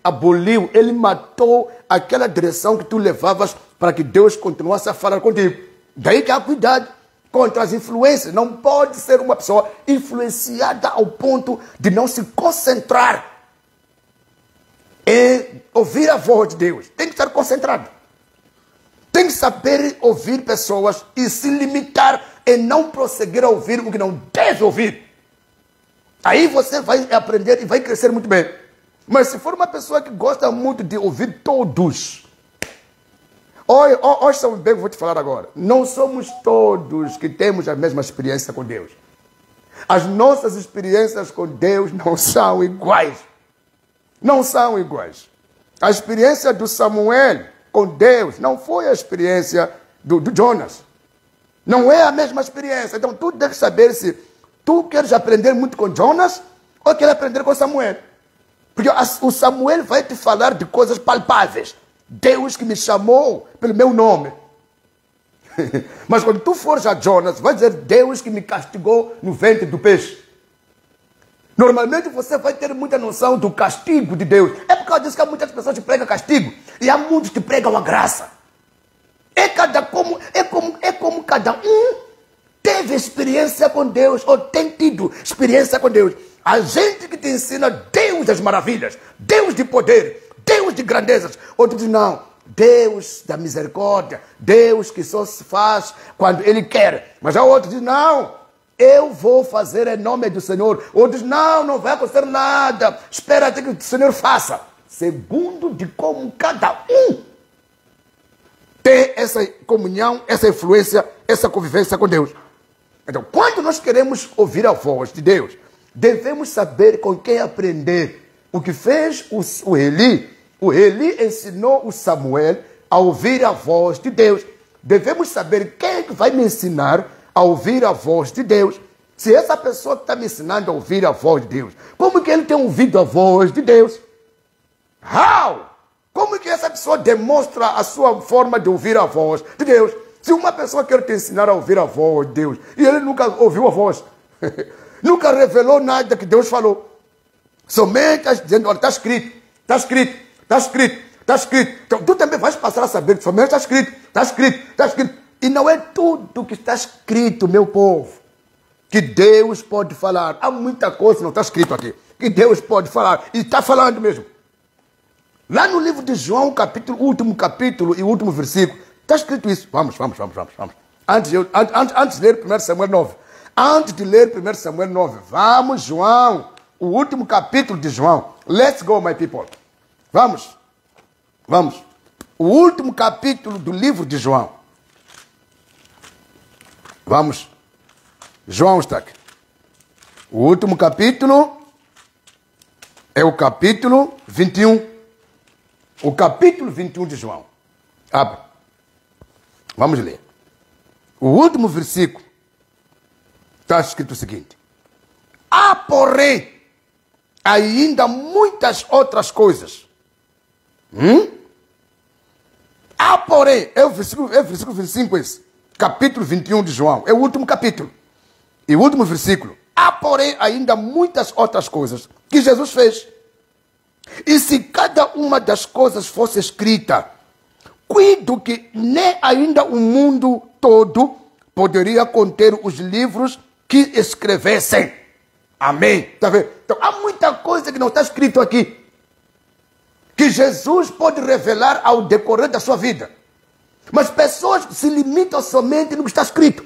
aboliu, ele matou aquela direção que tu levavas para que Deus continuasse a falar contigo. Daí que há cuidado contra as influências. Não pode ser uma pessoa influenciada ao ponto de não se concentrar em ouvir a voz de Deus. Tem que estar concentrado. Tem que saber ouvir pessoas e se limitar em não prosseguir a ouvir o que não deve ouvir. Aí você vai aprender e vai crescer muito bem. Mas se for uma pessoa que gosta muito de ouvir todos, ouçam bem o que eu vou te falar agora. Não somos todos que temos a mesma experiência com Deus. As nossas experiências com Deus não são iguais. Não são iguais. A experiência do Samuel com Deus não foi a experiência do Jonas. Não é a mesma experiência. Então tu deve saber se tu queres aprender muito com Jonas ou queres aprender com Samuel. Porque o Samuel vai te falar de coisas palpáveis. Deus que me chamou pelo meu nome. Mas quando tu fores a Jonas, vai dizer Deus que me castigou no ventre do peixe. Normalmente você vai ter muita noção do castigo de Deus. É por causa disso que há muitas pessoas que pregam castigo. E há muitos que pregam a graça. É como cada um teve experiência com Deus ou tem tido experiência com Deus. A gente que te ensina Deus das maravilhas, Deus de poder, Deus de grandezas. Outros dizem, não, Deus da misericórdia, Deus que só se faz quando Ele quer. Mas há outros que dizem, não, eu vou fazer em nome do Senhor. Outros, não vai acontecer nada, espera até que o Senhor faça. Segundo de como cada um tem essa comunhão, essa influência, essa convivência com Deus. Então, quando nós queremos ouvir a voz de Deus, devemos saber com quem aprender. O que fez o Eli ensinou o Samuel a ouvir a voz de Deus. Devemos saber quem é que vai me ensinar a ouvir a voz de Deus. Se essa pessoa que está me ensinando a ouvir a voz de Deus, como que ele tem ouvido a voz de Deus? How? Como que essa pessoa demonstra a sua forma de ouvir a voz de Deus? Se uma pessoa quer te ensinar a ouvir a voz de Deus e ele nunca ouviu a voz, nunca revelou nada que Deus falou, somente está dizendo, olha, está escrito, está escrito, está escrito, está escrito. Então tu também vais passar a saber que somente está escrito, está escrito, está escrito. E não é tudo que está escrito, meu povo, que Deus pode falar. Há muita coisa que não está escrito aqui, que Deus pode falar, e está falando mesmo. Lá no livro de João, último capítulo e último versículo, está escrito isso. Vamos. Antes de ler 1 Samuel 9. Antes de ler 1 Samuel 9. Vamos, João. O último capítulo de João. Let's go, my people. Vamos. O último capítulo do livro de João. Vamos. João está aqui. O último capítulo é o capítulo 21. O capítulo 21 de João. Abre. Vamos ler. O último versículo está escrito o seguinte: há, porém, ainda muitas outras coisas. Há, porém, é o versículo 25 esse. Capítulo 21 de João. É o último capítulo. E o último versículo. Há, porém, ainda muitas outras coisas que Jesus fez. E se cada uma das coisas fosse escrita, cuido que nem ainda o mundo todo poderia conter os livros que escrevessem. Amém? Tá vendo? Então, há muita coisa que não está escrito aqui, que Jesus pode revelar ao decorrer da sua vida. Mas pessoas se limitam somente no que está escrito.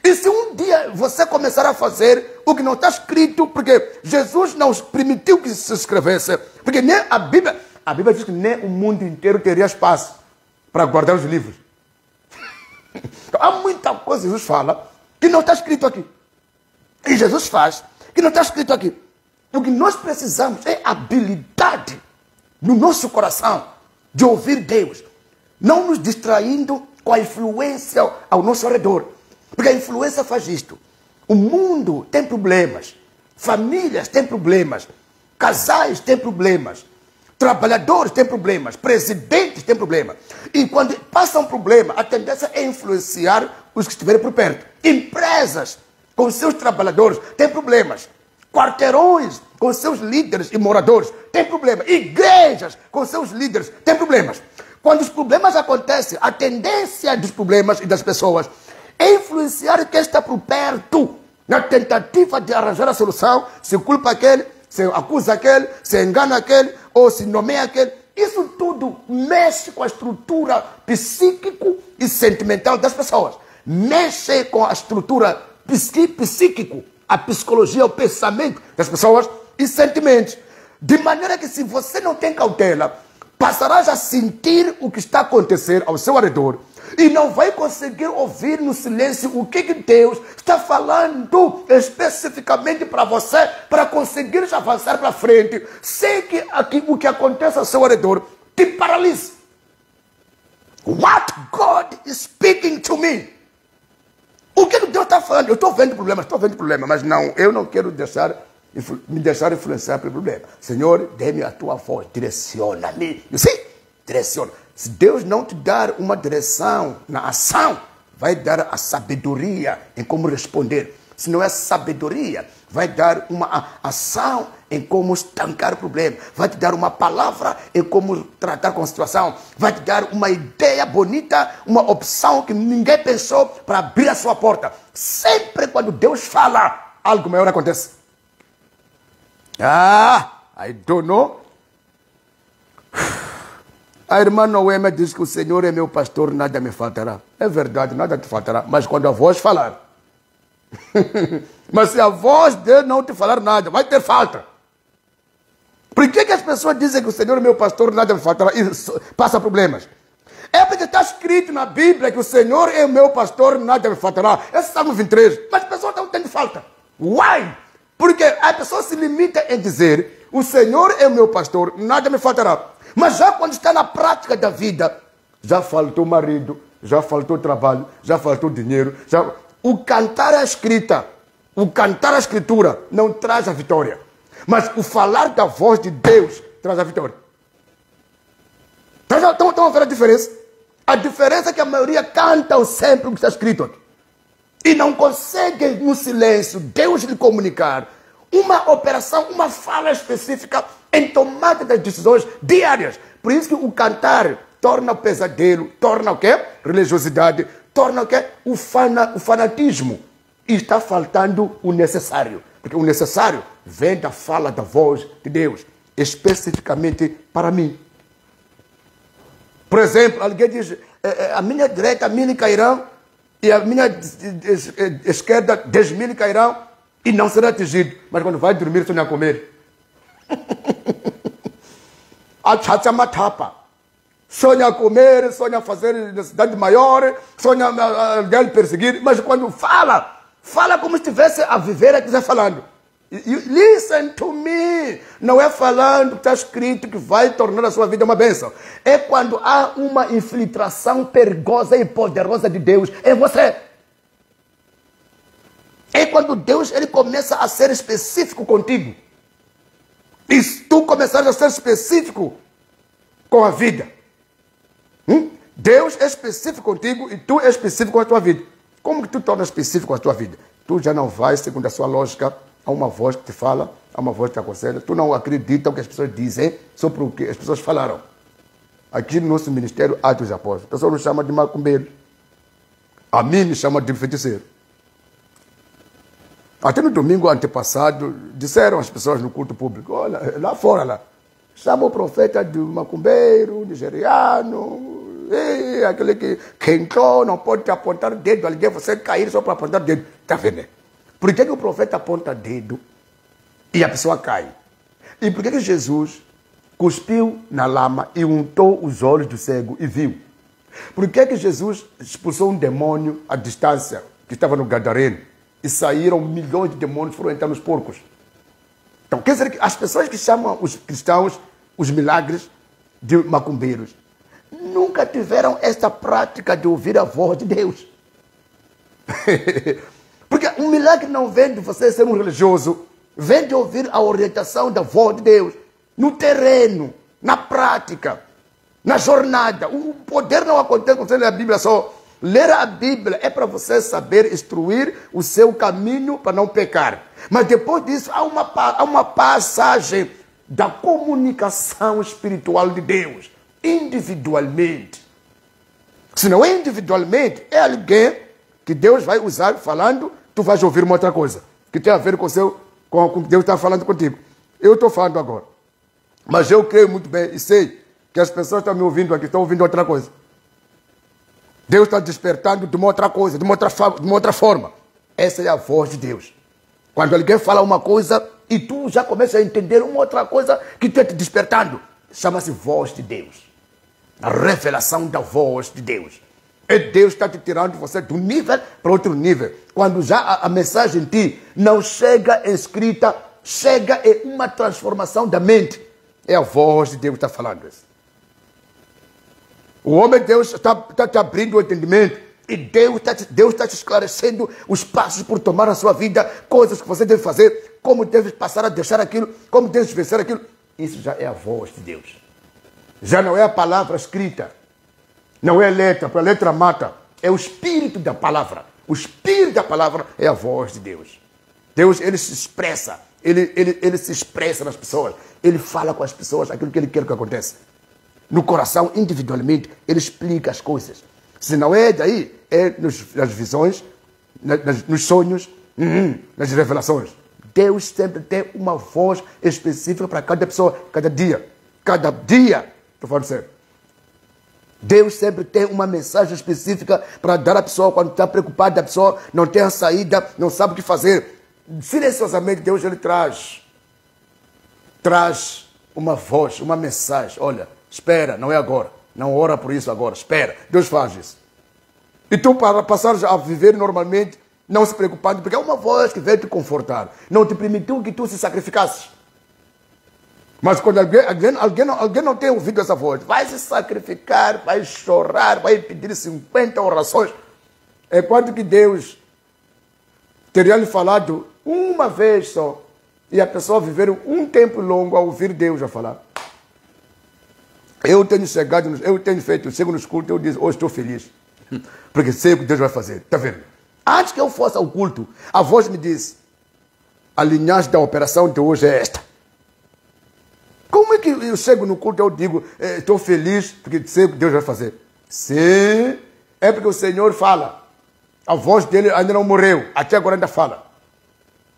E se um dia você começar a fazer o que não está escrito, porque Jesus não permitiu que se escrevesse, porque nem a Bíblia diz que nem o mundo inteiro teria espaço para guardar os livros. Então, há muita coisa que Jesus fala que não está escrito aqui. E Jesus faz que não está escrito aqui. O que nós precisamos é habilidade no nosso coração de ouvir Deus, não nos distraindo com a influência ao nosso redor. Porque a influência faz isto. O mundo tem problemas, famílias têm problemas, casais têm problemas, trabalhadores têm problemas, presidentes têm problemas. E quando passa um problema, a tendência é influenciar os que estiverem por perto. Empresas com seus trabalhadores têm problemas. Quarteirões com seus líderes e moradores têm problemas. Igrejas com seus líderes têm problemas. Quando os problemas acontecem, a tendência dos problemas e das pessoas é influenciar quem está por perto, na tentativa de arranjar a solução. Se culpa aquele, se acusa aquele, se engana aquele, ou se nomeia aquele. Isso tudo mexe com a estrutura psíquico e sentimental das pessoas. Mexe com a estrutura psíquico, a psicologia, o pensamento das pessoas e sentimentos. De maneira que, se você não tem cautela, passarás a sentir o que está a acontecer ao seu redor e não vai conseguir ouvir no silêncio o que Deus está falando especificamente para você, para conseguir avançar para frente, sem que o que acontece ao seu redor te paralise. What God is speaking to me? O que Deus está falando? Eu estou vendo problema, mas não, eu não quero me deixar influenciar pelo problema. Senhor, dê-me a tua voz, direciona-me. Sim, direciona. Se Deus não te dar uma direção na ação, vai dar a sabedoria em como responder. Se não é sabedoria, vai dar uma ação em como estancar o problema. Vai te dar uma palavra em como tratar com a situação. Vai te dar uma ideia bonita, uma opção que ninguém pensou para abrir a sua porta. Sempre quando Deus fala, algo maior acontece. I don't know. A irmã Noema diz que o Senhor é meu pastor, nada me faltará. É verdade, nada te faltará. Mas quando a voz falar. Mas se a voz dele não te falar nada, vai ter falta. Por que as pessoas dizem que o Senhor é meu pastor, nada me faltará e passa problemas? É porque está escrito na Bíblia que o Senhor é o meu pastor, nada me faltará. Esse é Salmo 23. Mas as pessoas não têm falta. Why? Porque a pessoa se limita em dizer: o Senhor é o meu pastor, nada me faltará. Mas já quando está na prática da vida, já faltou marido, já faltou trabalho, já faltou dinheiro. O cantar a escrita, o cantar a escritura não traz a vitória. Mas o falar da voz de Deus traz a vitória. Estão a ver a diferença? A diferença é que a maioria cantam sempre o que está escrito aqui. E não conseguem, no silêncio, Deus lhe comunicar uma operação, uma fala específica em tomada das decisões diárias. Por isso que o cantar torna o pesadelo, torna o quê? Religiosidade, torna o quê? O fanatismo. E está faltando o necessário. Porque o necessário vem da fala da voz de Deus, especificamente para mim. Por exemplo, alguém diz: a minha direita, 1000 cairão, e a minha esquerda, 10.000 cairão, e não será atingido. Mas quando vai dormir, sonha comer. Sonha comer, sonha fazer necessidade maior, sonha alguém perseguir. Mas quando fala como se estivesse a viver, a quiser falando. Listen to me. Não é falando que está escrito que vai tornar a sua vida uma bênção. É quando há uma infiltração perigosa e poderosa de Deus em você. É quando Deus ele começa a ser específico contigo. E se tu começares a ser específico com a vida, Deus é específico contigo e tu é específico com a tua vida. Como que tu tornas específico com a tua vida? Tu já não vais segundo a sua lógica. Há uma voz que te fala, há uma voz que te aconselha. Tu não acredita o que as pessoas dizem sobre o que as pessoas falaram. Aqui no nosso ministério, Atos e Apóstolos, o pessoal nos chama de macumbeiro. A mim me chama de feiticeiro. Até no domingo antepassado, disseram as pessoas no culto público, olha, lá fora, lá, chama o profeta de macumbeiro, nigeriano, aquele que entrou, não pode te apontar o dedo, alguém você cair só para apontar o dedo. Está vendo? Por que o profeta aponta o dedo e a pessoa cai? E por que Jesus cuspiu na lama e untou os olhos do cego e viu? Por que Jesus expulsou um demônio à distância que estava no Gadareno e saíram milhões de demônios, foram entrar nos porcos? Então, quer dizer que as pessoas que chamam os cristãos, os milagres de macumbeiros, nunca tiveram esta prática de ouvir a voz de Deus. Porque um milagre não vem de você ser um religioso, vem de ouvir a orientação da voz de Deus, no terreno, na prática, na jornada. O poder não acontece quando você lê a Bíblia só. Ler a Bíblia é para você saber instruir o seu caminho para não pecar. Mas depois disso, há uma passagem da comunicação espiritual de Deus, individualmente. Se não é individualmente, é alguém que Deus vai usar falando, tu vais ouvir uma outra coisa, que tem a ver com o que Deus está falando contigo. Eu estou falando agora. Mas eu creio muito bem e sei que as pessoas estão me ouvindo aqui, estão ouvindo outra coisa. Deus está despertando de uma outra coisa, de uma outra forma. Essa é a voz de Deus. Quando alguém fala uma coisa e tu já começa a entender uma outra coisa que está te despertando, chama-se voz de Deus. A revelação da voz de Deus. E Deus está te tirando você de um nível para outro nível. Quando já a mensagem em ti não chega escrita, chega em uma transformação da mente. É a voz de Deus que está falando isso. O homem de Deus está te abrindo o entendimento. E Deus está te esclarecendo os passos por tomar na sua vida, coisas que você deve fazer, como deve passar a deixar aquilo, como deve vencer aquilo. Isso já é a voz de Deus. Já não é a palavra escrita. Não é a letra, porque a letra mata. É o espírito da palavra. O espírito da palavra é a voz de Deus. Deus, ele se expressa. Ele se expressa nas pessoas. Ele fala com as pessoas aquilo que ele quer que aconteça. No coração, individualmente, ele explica as coisas. Se não é daí, é nas visões, nos sonhos, nas revelações. Deus sempre tem uma voz específica para cada pessoa, cada dia. Cada dia, estou falando sério. Deus sempre tem uma mensagem específica para dar à pessoa quando está preocupada, a pessoa não tem a saída, não sabe o que fazer. Silenciosamente, Deus ele traz uma voz, uma mensagem. Olha, espera, não é agora. Não ora por isso agora, espera. Deus faz isso. E tu, para passar a viver normalmente, não se preocupando, porque é uma voz que veio te confortar. Não te permitiu que tu se sacrificasses. Mas quando alguém não tem ouvido essa voz, vai se sacrificar, vai chorar, vai pedir 50 orações. É quando que Deus teria lhe falado uma vez só, e a pessoa viver um tempo longo a ouvir Deus a falar. Eu tenho feito, eu chego nos cultos, eu digo, hoje estou feliz, porque sei o que Deus vai fazer. Está vendo? Antes que eu fosse ao culto, a voz me diz, a linhagem da operação de hoje é esta. Como é que eu chego no culto e eu digo, estou feliz porque sei o que Deus vai fazer? Sim, é porque o Senhor fala. A voz dele ainda não morreu, até agora ainda fala.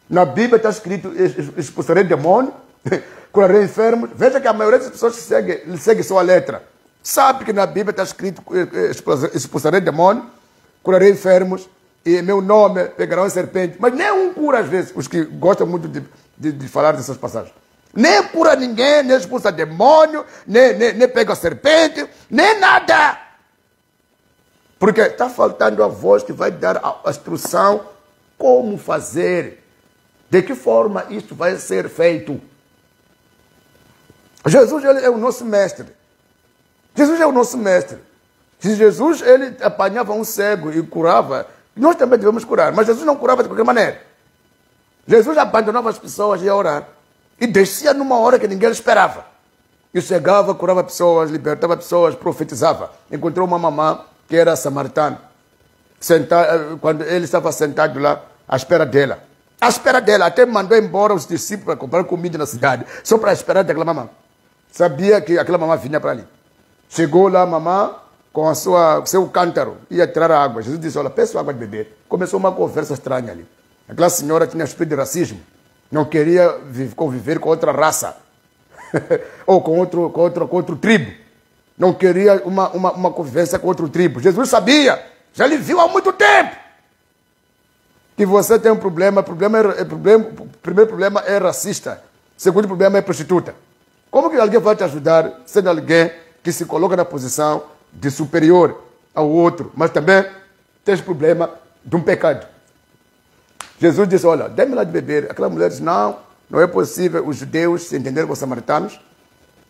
Na Bíblia está escrito, expulsarei demônio, curarei enfermos. Veja que a maioria das pessoas segue só a letra. Sabe que na Bíblia está escrito, expulsarei demônio, curarei enfermos, e meu nome pegarão a serpente. Mas nem um cura às vezes, os que gostam muito de falar dessas passagens. Nem cura ninguém, nem expulsa demônio, nem pega a serpente, nem nada. Porque está faltando a voz que vai dar a instrução como fazer. De que forma isto vai ser feito? Jesus, ele é o nosso mestre. Jesus é o nosso mestre. Se Jesus, ele apanhava um cego e curava, nós também devemos curar. Mas Jesus não curava de qualquer maneira. Jesus abandonava as pessoas e ia orar. E descia numa hora que ninguém esperava. E chegava, curava pessoas, libertava pessoas, profetizava. Encontrou uma mamã que era samaritana. Quando ele estava sentado lá, à espera dela. À espera dela. Até mandou embora os discípulos para comprar comida na cidade. Só para esperar daquela mamã. Sabia que aquela mamã vinha para ali. Chegou lá a mamã com o seu cântaro. Ia tirar a água. Jesus disse, olha, peço água de beber. Começou uma conversa estranha ali. Aquela senhora tinha espírito de racismo. Não queria conviver com outra raça. Ou com outro tribo. Não queria uma convivência com outro tribo. Jesus sabia. Já lhe viu há muito tempo. Que você tem um problema. O primeiro problema é racista. O segundo problema é prostituta. Como que alguém vai te ajudar sendo alguém que se coloca na posição de superior ao outro, mas também tem problema de um pecado? Jesus disse, olha, dê-me lá de beber. Aquela mulher disse, não é possível os judeus se entenderem com os samaritanos.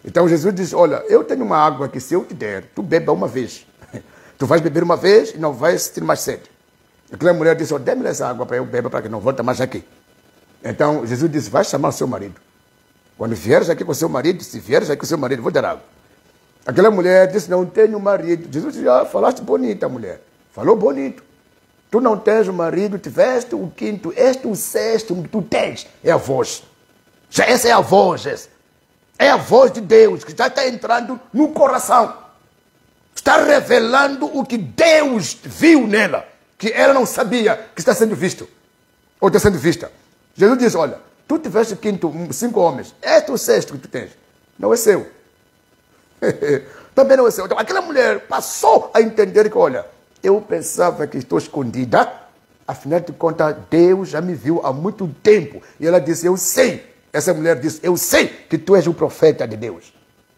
Então Jesus disse, olha, eu tenho uma água que se eu te der, tu beba uma vez. Tu vais beber uma vez e não vais sentir mais sede. Aquela mulher disse, dê-me essa água para eu beber, para que não volte mais aqui. Então Jesus disse, vai chamar o seu marido. Quando vieres aqui com o seu marido, se vieres aqui com o seu marido, vou dar água. Aquela mulher disse, não tenho marido. Jesus disse, falaste bonita, mulher. Falou bonito. Tu não tens o marido, tiveste o quinto, este o sexto que tu tens. É a voz. Já essa é a voz. Essa. É a voz de Deus que já está entrando no coração. Está revelando o que Deus viu nela. Que ela não sabia que está sendo visto. Ou está sendo vista. Jesus disse, olha, tu tiveste quinto, 5 homens. Este é o sexto que tu tens. Não é seu. Também não é seu. Então, aquela mulher passou a entender que, olha, eu pensava que estou escondida. Afinal de contas, Deus já me viu há muito tempo. E ela disse, eu sei. Essa mulher disse, eu sei que tu és um profeta de Deus.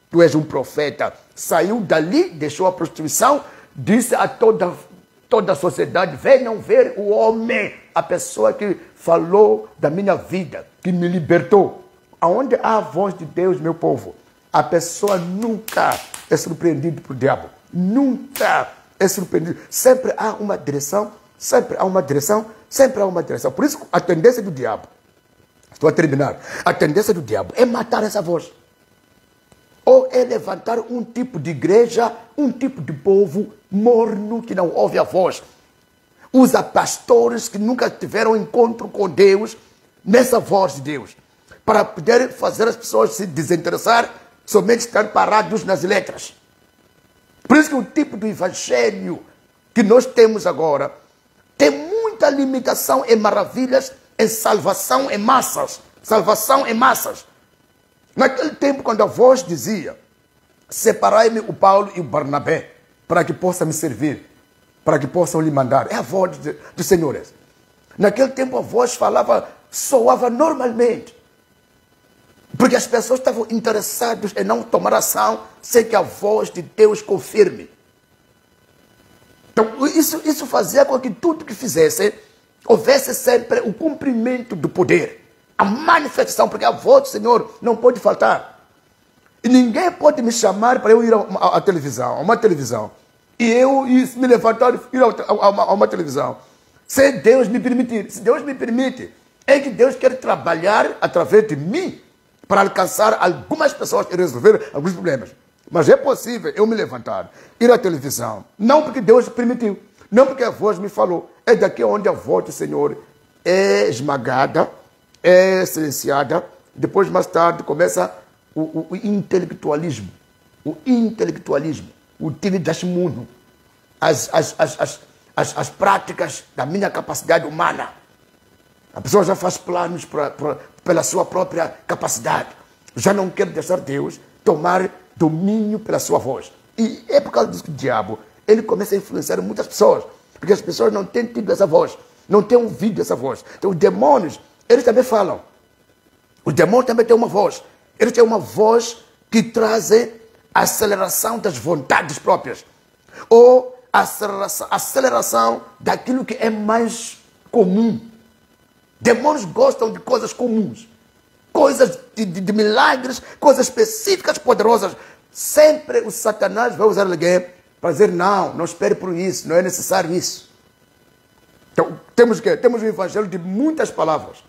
Tu és um profeta. Saiu dali, deixou a prostituição, disse a toda a sociedade, venham ver o homem, a pessoa que falou da minha vida, que me libertou. Aonde há a voz de Deus, meu povo, a pessoa nunca é surpreendida por diabo. Nunca é surpreendido. Sempre há uma direção, sempre há uma direção, sempre há uma direção. Por isso, a tendência do diabo, estou a terminar, a tendência do diabo é matar essa voz. Ou é levantar um tipo de igreja, um tipo de povo morno que não ouve a voz. Usa pastores que nunca tiveram encontro com Deus, nessa voz de Deus, para poder fazer as pessoas se desinteressar, somente estar parados nas letras. Por isso que o tipo do evangelho que nós temos agora tem muita limitação em maravilhas, em salvação em massas. Salvação em massas. Naquele tempo, quando a voz dizia, separai-me o Paulo e o Barnabé, para que possam me servir, para que possam lhe mandar. É a voz dos senhores. Naquele tempo a voz falava, soava normalmente. Porque as pessoas estavam interessadas em não tomar ação sem que a voz de Deus confirme. Então isso fazia com que tudo que fizesse, houvesse sempre o cumprimento do poder. A manifestação, porque a voz do Senhor não pode faltar. E ninguém pode me chamar para eu ir à televisão, a uma televisão. E eu me levantar e ir a uma televisão. Se Deus me permitir. Se Deus me permite, é que Deus quer trabalhar através de mim para alcançar algumas pessoas e resolver alguns problemas. Mas é possível eu me levantar, ir à televisão. Não porque Deus permitiu. Não porque a voz me falou. É daqui onde a voz do Senhor é esmagada, é silenciada, depois mais tarde começa o intelectualismo, o utilidasmuno, as práticas da minha capacidade humana. A pessoa já faz planos pela sua própria capacidade, já não quer deixar Deus tomar domínio pela sua voz. E é por causa disso que o diabo, ele começa a influenciar muitas pessoas, porque as pessoas não têm tido essa voz, não têm ouvido essa voz. Então os demônios, eles também falam. Os demônios também têm uma voz. Eles têm uma voz que traz a aceleração das vontades próprias. Ou a aceleração daquilo que é mais comum. Demônios gostam de coisas comuns. Coisas de milagres, coisas específicas, poderosas. Sempre o Satanás vai usar alguém para dizer, não espere por isso, não é necessário isso. Então, temos um evangelho de muitas palavras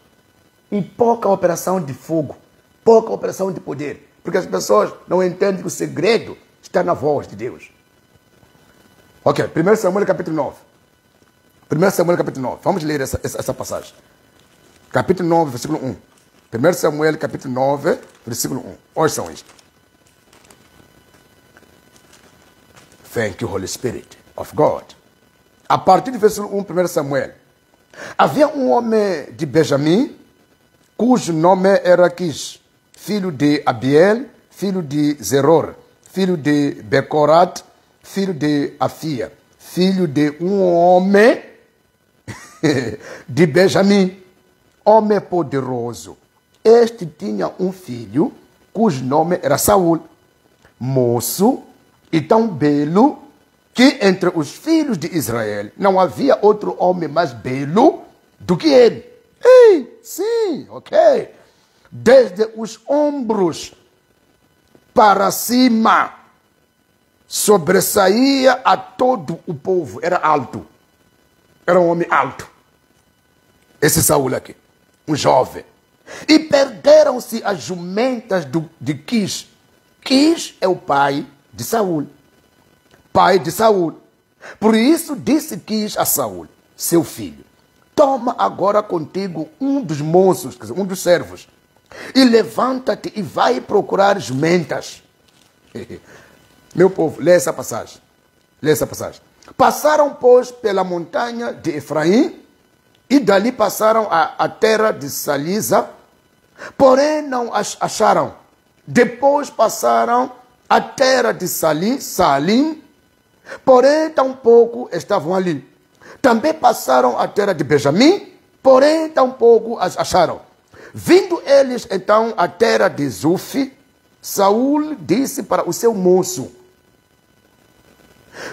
e pouca operação de fogo, pouca operação de poder. Porque as pessoas não entendem que o segredo está na voz de Deus. Ok, 1 Samuel capítulo 9. 1 Samuel capítulo 9. Vamos ler essa passagem. Capítulo 9, versículo 1. 1 Samuel capítulo 9, versículo 1. Ouçam isto. Thank you, Holy Spirit of God. A partir do versículo 1, 1 Samuel. Havia um homem de Benjamim, cujo nome era Quis, filho de Abiel, filho de Zeror, filho de Becorat, filho de Afia, filho de um homem de Benjamim, homem poderoso. Este tinha um filho, cujo nome era Saul, moço e tão belo, que entre os filhos de Israel não havia outro homem mais belo do que ele. Ei, sim, ok. Desde os ombros para cima, sobressaía a todo o povo. Era alto. Era um homem alto. Esse Saul aqui, um jovem. E perderam-se as jumentas de Quis. Quis é o pai de Saul. Pai de Saul. Por isso disse Quis a Saul, seu filho, toma agora contigo um dos moços, quer dizer, um dos servos, e levanta-te e vai procurar jumentas. Meu povo, lê essa passagem. Lê essa passagem. Passaram, pois, pela montanha de Efraim, e dali passaram a terra de Salisa, porém não as acharam. Depois passaram a terra de Salim, porém tampouco estavam ali. Também passaram a terra de Benjamim, porém tampouco as acharam. Vindo eles então à terra de Zuf, Saul disse para o seu moço,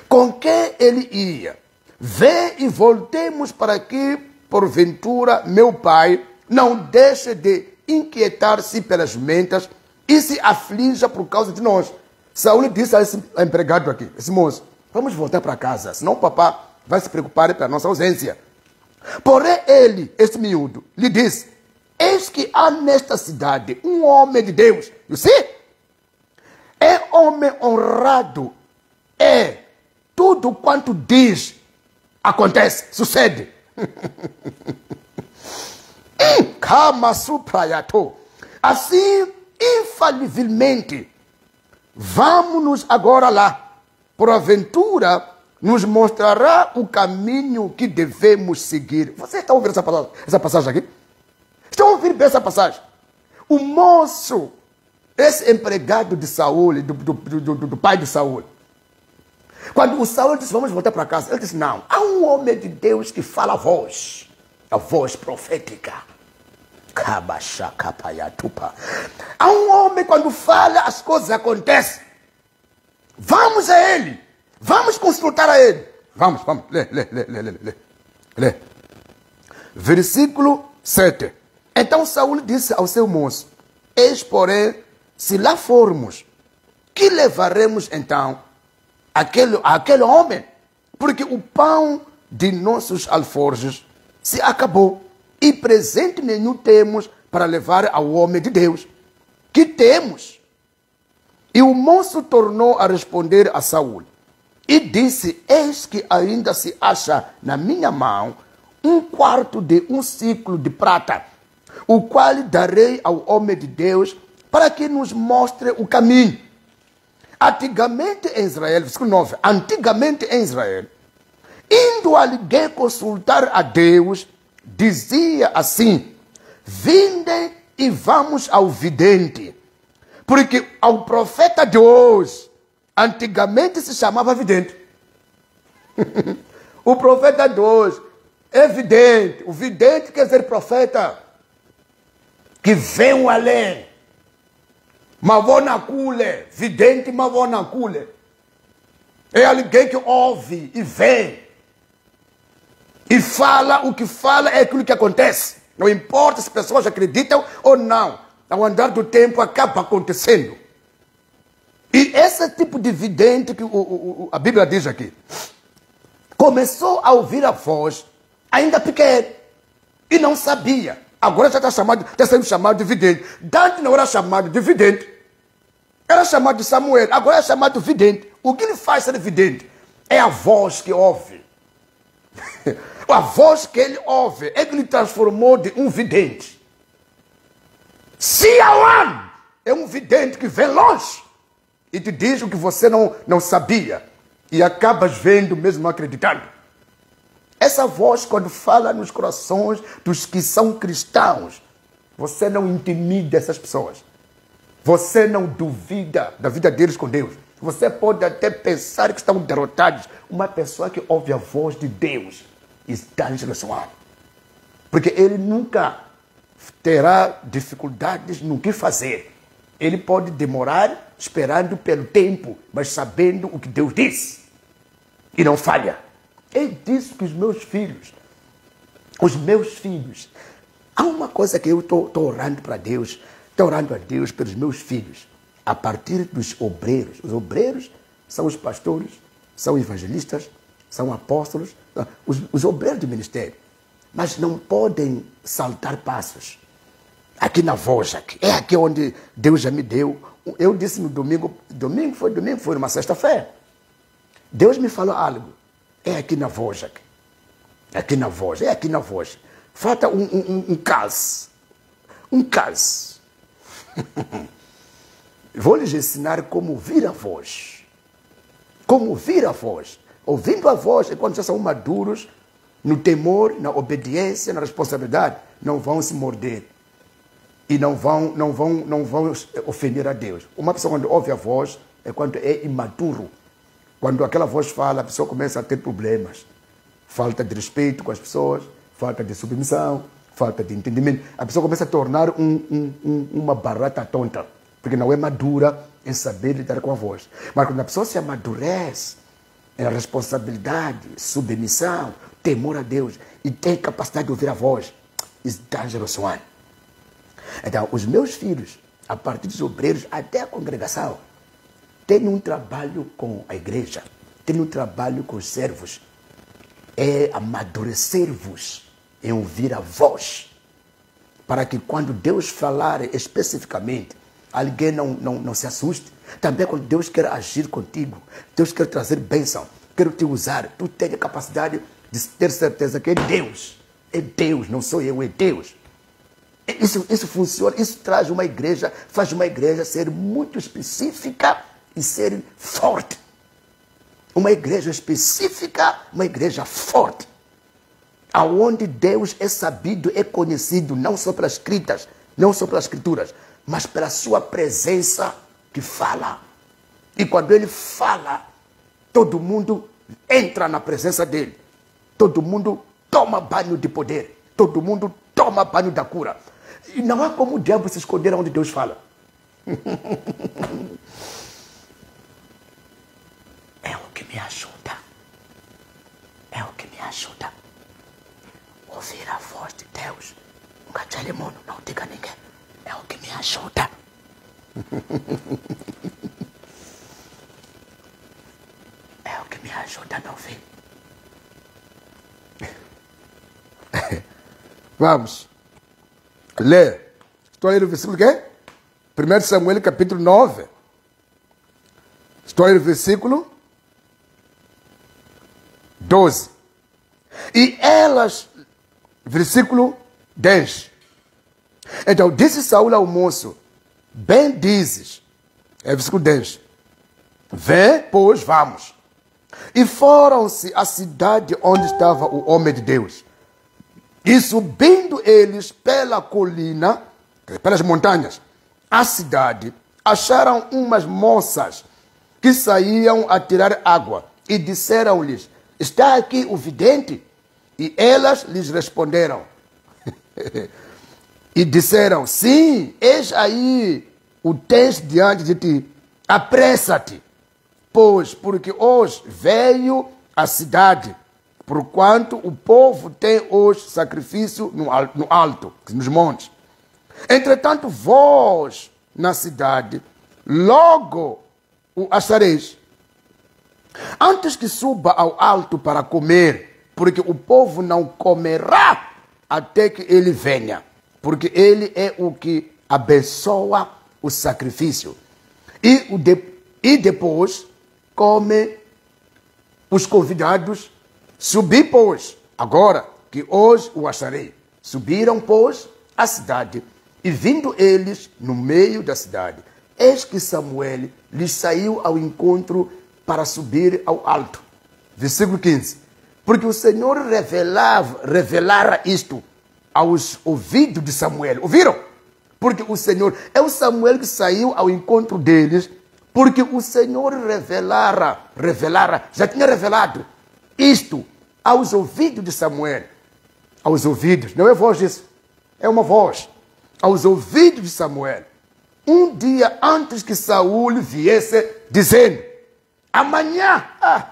com que ele ia, vê e voltemos para que, porventura, meu pai não deixe de inquietar-se pelas jumentas e se aflige por causa de nós. Saul disse a esse empregado aqui, esse moço, vamos voltar para casa, senão o papá vai se preocupar pela nossa ausência. Porém ele, esse miúdo, lhe disse, eis que há nesta cidade um homem de Deus. You see? É homem honrado. É tudo quanto diz, acontece, sucede. Assim, infalivelmente, vamos-nos agora lá. Por aventura, nos mostrará o caminho que devemos seguir. Vocês estão ouvindo essa passagem aqui? Estão ouvindo bem essa passagem? O moço, esse empregado de Saul, do pai de Saul, quando o Saul disse, vamos voltar para casa, ele disse, não, há um homem de Deus que fala a voz profética. Há um homem, quando fala, as coisas acontecem. Vamos a ele. Vamos consultar a ele. Vamos. Lê. Versículo 7. Então Saul disse ao seu moço, eis, porém, se lá formos, que levaremos então aquele homem? Porque o pão de nossos alforjes se acabou e presente nenhum temos para levar ao homem de Deus. Que temos? E o moço tornou a responder a Saul e disse, eis que ainda se acha na minha mão um quarto de um ciclo de prata, o qual darei ao homem de Deus para que nos mostre o caminho. Antigamente em Israel, versículo 9, antigamente em Israel, indo alguém consultar a Deus, dizia assim, vinde e vamos ao vidente. Porque ao profeta de hoje, antigamente se chamava vidente. O profeta de hoje é vidente. O vidente quer dizer profeta que vem o além. Mavonacule, vidente mavonacule. É alguém que ouve e vê. E fala, o que fala é aquilo que acontece. Não importa se pessoas acreditam ou não. Ao andar do tempo acaba acontecendo. E esse tipo de vidente que a Bíblia diz aqui, começou a ouvir a voz ainda pequeno e não sabia. Agora já está sendo chamado de vidente. Dante não era chamado de vidente. Era chamado de Samuel. Agora é chamado de vidente. O que ele faz ser vidente? É a voz que ouve. A voz que ele ouve é que lhe transformou de um vidente. Siawan é um vidente que vem longe e te diz o que você não sabia. E acabas vendo mesmo acreditando. Essa voz, quando fala nos corações dos que são cristãos, você não intimida essas pessoas. Você não duvida da vida deles com Deus. Você pode até pensar que estão derrotados. Uma pessoa que ouve a voz de Deus está em relação. Porque ele nunca terá dificuldades no que fazer. Ele pode demorar esperando pelo tempo, mas sabendo o que Deus disse. E não falha. É disso que os meus filhos, há uma coisa que eu estou orando para Deus, estou orando a Deus pelos meus filhos, a partir dos obreiros. Os obreiros são os pastores, são evangelistas, são apóstolos, os obreiros do ministério. Mas não podem saltar passos. Aqui na voz, é aqui onde Deus já me deu. Eu disse no domingo foi numa sexta-feira. Deus me falou algo. É aqui na voz, aqui. Aqui na voz, é aqui na voz. Falta um caso. Um caso. Vou lhes ensinar como ouvir a voz. Como ouvir a voz. Ouvindo a voz é quando já são maduros, no temor, na obediência, na responsabilidade, não vão se morder. E não vão ofender a Deus. Uma pessoa quando ouve a voz é quando é imaturo. Quando aquela voz fala, a pessoa começa a ter problemas. Falta de respeito com as pessoas, falta de submissão, falta de entendimento. A pessoa começa a tornar uma barata tonta, porque não é madura em saber lidar com a voz. Mas quando a pessoa se amadurece em responsabilidade, submissão, temor a Deus e tem capacidade de ouvir a voz, it's dangerous one. Então, os meus filhos, a partir dos obreiros até a congregação, têm um trabalho com a igreja, têm um trabalho com os servos, é amadurecer-vos em ouvir a voz, para que quando Deus falar especificamente, alguém não se assuste. Também quando Deus quer agir contigo, Deus quer trazer bênção, quer te usar, tu tenha capacidade de ter certeza que é Deus, não sou eu, é Deus. Isso funciona, isso traz uma igreja, faz uma igreja ser muito específica e ser forte. Uma igreja específica, uma igreja forte. Aonde Deus é sabido, é conhecido, não só pelas escritas, não só pelas escrituras, mas pela sua presença que fala. E quando ele fala, todo mundo entra na presença dele. Todo mundo toma banho de poder. Todo mundo toma banho da cura. E não há como o diabo se esconder onde Deus fala. É o que me ajuda. É o que me ajuda. Ouvir a voz de Deus. Não diga a ninguém. É o que me ajuda. É o que me ajuda a não ouvir. Vamos ler. Estou aí no versículo quê? 1 Samuel capítulo 9. Estou aí no versículo 12. E elas, versículo 10. Então disse Saúl ao moço: bem dizes. É versículo 10. Vê, pois, vamos. E foram-se à cidade onde estava o homem de Deus. E subindo eles pela colina, pelas montanhas, a cidade, acharam umas moças que saíam a tirar água. E disseram-lhes: está aqui o vidente? E elas lhes responderam. E disseram: sim, eis aí o tens diante de ti. Apressa-te, pois, porque hoje veio à cidade porquanto o povo tem hoje sacrifício no alto, nos montes. Entretanto, vós, na cidade, logo o achareis, antes que suba ao alto para comer, porque o povo não comerá até que ele venha, porque ele é o que abençoa o sacrifício. E depois come os convidados. Subi, pois, agora que hoje o acharei. Subiram, pois, à cidade, e vindo eles no meio da cidade, eis que Samuel lhes saiu ao encontro para subir ao alto. Versículo 15. Porque o Senhor revelara isto aos ouvidos de Samuel. Ouviram? Porque o Senhor, é o Samuel que saiu ao encontro deles, porque o Senhor revelara, já tinha revelado isto aos ouvidos de Samuel. Aos ouvidos, não é voz isso, é uma voz. Aos ouvidos de Samuel. Um dia antes que Saul viesse, dizendo, amanhã,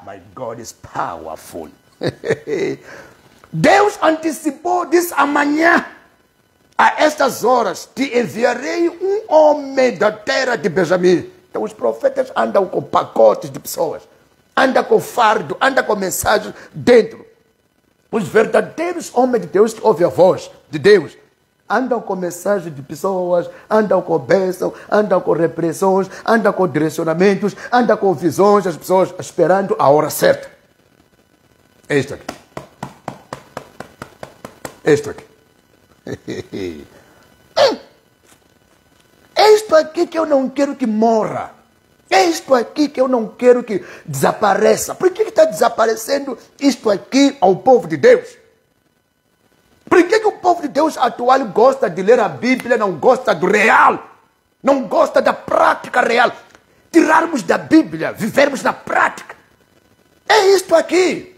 my God is powerful. Deus antecipou, disse, amanhã, a estas horas, te enviarei um homem da terra de Benjamim. Então os profetas andam com pacotes de pessoas, andam com fardo, andam com mensagens dentro. Os verdadeiros homens de Deus que ouvem a voz de Deus, andam com mensagens de pessoas, andam com bênção, andam com repressões, andam com direcionamentos, andam com visões, as pessoas esperando a hora certa. É isto aqui. É isto aqui. É isto aqui que eu não quero que morra. É isto aqui que eu não quero que desapareça. Por que está desaparecendo isto aqui ao povo de Deus? Por que o povo de Deus atual gosta de ler a Bíblia, não gosta do real? Não gosta da prática real? Tirarmos da Bíblia, vivermos na prática. É isto aqui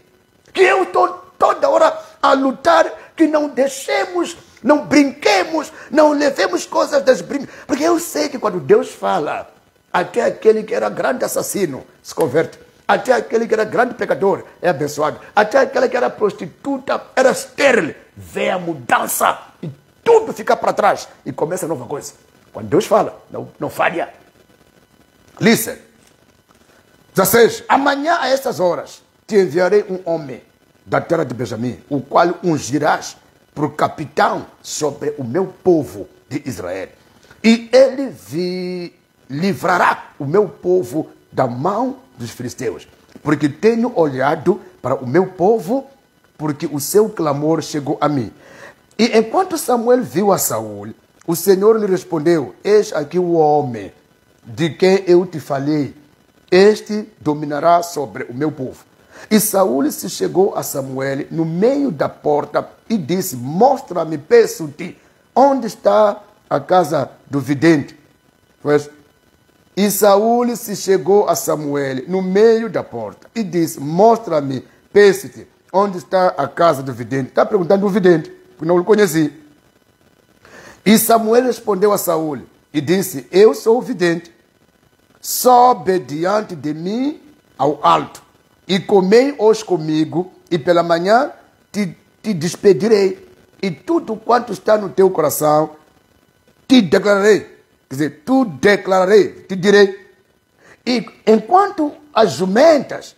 que eu estou toda hora a lutar, que não deixemos, não brinquemos, não levemos coisas das brincas. Porque eu sei que quando Deus fala, até aquele que era grande assassino se converte. Até aquele que era grande pecador é abençoado. Até aquele que era prostituta, era estéril. Vê a mudança e tudo fica para trás. E começa nova coisa. Quando Deus fala, não falha. Listen. 16. Amanhã a estas horas te enviarei um homem da terra de Benjamim, o qual ungirás por capitão sobre o meu povo de Israel. E ele livrará o meu povo da mão dos filisteus, porque tenho olhado para o meu povo, porque o seu clamor chegou a mim. E enquanto Samuel viu a Saul, o Senhor lhe respondeu, eis aqui o homem de quem eu te falei, este dominará sobre o meu povo. E Saul se chegou a Samuel no meio da porta e disse, mostra-me, peço-te, onde está a casa do vidente? E Saul se chegou a Samuel no meio da porta e disse, mostra-me, peço-te, onde está a casa do vidente? Está perguntando o vidente, porque não o conheci. E Samuel respondeu a Saul e disse, eu sou o vidente, sobe diante de mim ao alto, e comei hoje comigo, e pela manhã te despedirei, e tudo quanto está no teu coração te declararei. Quer dizer, tu declararei, te direi. E enquanto as jumentas,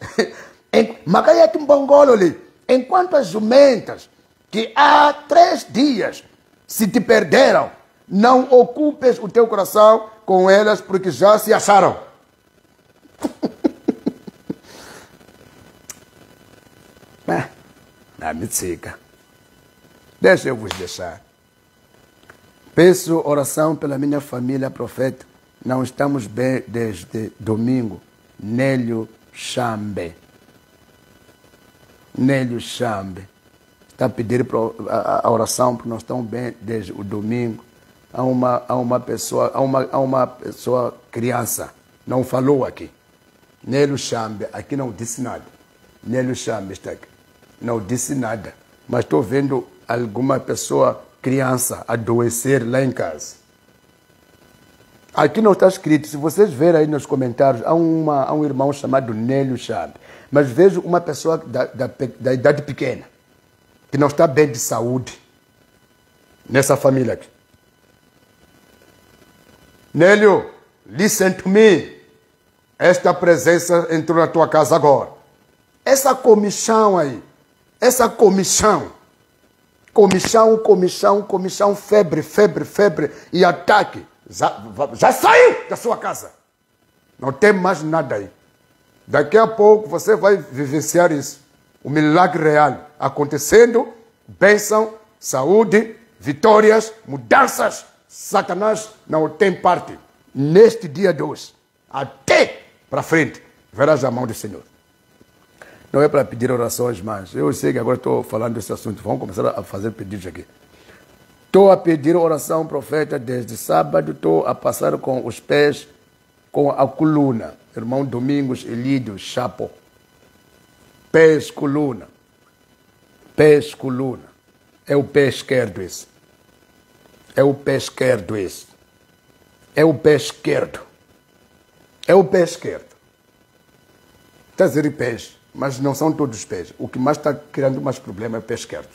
enquanto as jumentas, que há 3 dias se te perderam, não ocupes o teu coração com elas, porque já se acharam. Me siga. Deixa eu vos deixar. Peço oração pela minha família, profeta. Não estamos bem desde domingo. Nélio Chambe. Nélio Chambe. Está a pedir a oração porque não estão bem desde o domingo. Há uma pessoa criança. Não falou aqui. Nélio Chambe. Aqui não disse nada. Nélio Chambe está aqui. Não disse nada. Mas estou vendo alguma pessoa criança adoecer lá em casa. Aqui não está escrito, se vocês verem aí nos comentários, há um irmão chamado Nélio Chave, mas vejo uma pessoa da idade pequena, que não está bem de saúde, nessa família aqui. Nélio, listen to me. Esta presença entrou na tua casa agora. Essa comissão aí, essa comissão, febre e ataque, já saiu da sua casa. Não tem mais nada aí. Daqui a pouco você vai vivenciar isso. O milagre real acontecendo, bênção, saúde, vitórias, mudanças. Satanás não tem parte neste dia de hoje. Até para frente, verás a mão do Senhor. Não é para pedir orações, mas eu sei que agora estou falando desse assunto. Vamos começar a fazer pedidos aqui. Estou a pedir oração, profeta, desde sábado. Estou a passar com os pés, com a coluna. Irmão Domingos Elídio Chapo. Pés, coluna. Pés, coluna. É o pé esquerdo esse. É o pé esquerdo esse. É o pé esquerdo. É o pé esquerdo. Está a dizer pés, mas não são todos os pés. O que mais está criando mais problema é o pé esquerdo.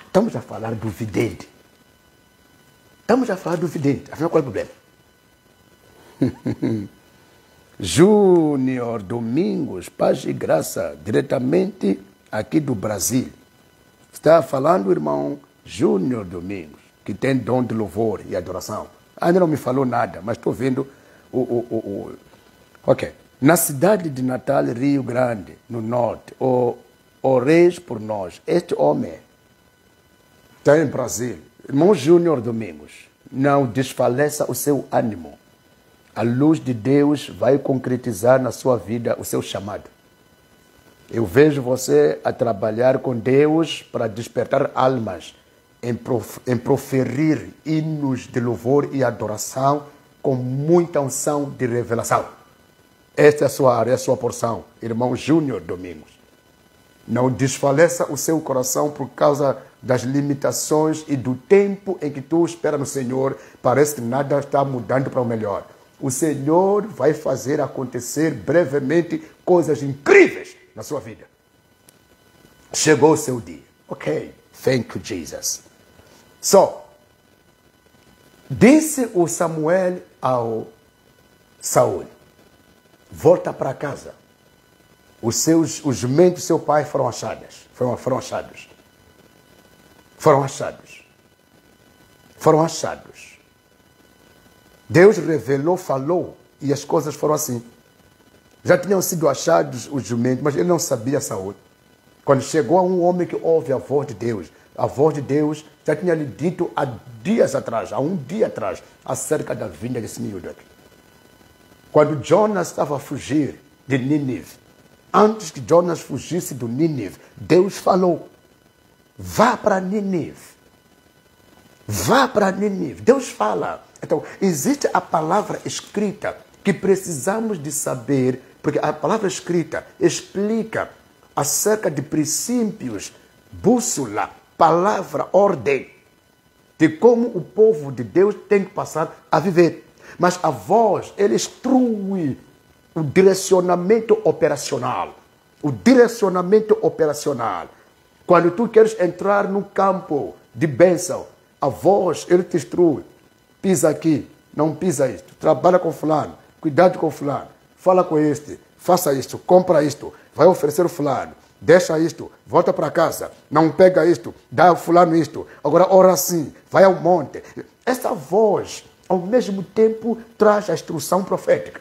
Estamos a falar do vidente. Estamos a falar do vidente. Afinal, qual é o problema? Júnior Domingos, paz e graça, diretamente aqui do Brasil. Está falando o irmão Júnior Domingos, que tem dom de louvor e adoração. Ainda não me falou nada, mas estou vendo Ok. Na cidade de Natal, Rio Grande, no norte, oreis por nós. Este homem está em Brasil. Irmão Júnior Domingos, não desfaleça o seu ânimo. A luz de Deus vai concretizar na sua vida o seu chamado. Eu vejo você a trabalhar com Deus para despertar almas, em proferir hinos de louvor e adoração com muita unção de revelação. Esta é a sua área, é a sua porção, irmão Júnior Domingos. Não desfaleça o seu coração por causa das limitações e do tempo em que tu espera no Senhor. Parece que nada está mudando para o melhor. O Senhor vai fazer acontecer brevemente coisas incríveis na sua vida. Chegou o seu dia. Ok, thank you, Jesus. Disse o Samuel ao Saul, volta para casa. Os jumentos do seu pai foram achados. Deus revelou, falou, e as coisas foram assim. Já tinham sido achados os jumentos, mas ele não sabia Saul. Quando chegou a um homem que ouve a voz de Deus já tinha lhe dito há um dia atrás, acerca da vinda desse miúdo aqui. Quando Jonas estava a fugir de Nínive, antes que Jonas fugisse do Nínive, Deus falou, vá para Nínive. Deus fala. Então, existe a palavra escrita que precisamos de saber, porque a palavra escrita explica acerca de princípios, bússola, palavra, ordem, de como o povo de Deus tem que passar a viver. Mas a voz, ele instrui o direcionamento operacional. Quando tu queres entrar no campo de bênção, a voz, ele te instrui. Pisa aqui, não pisa isto. Trabalha com fulano, cuidado com fulano. Fala com este, faça isto, compra isto. Vai oferecer o fulano. Deixa isto, volta para casa. Não pega isto, dá ao fulano isto. Agora ora assim, vai ao monte. Essa voz, ao mesmo tempo, traz a instrução profética.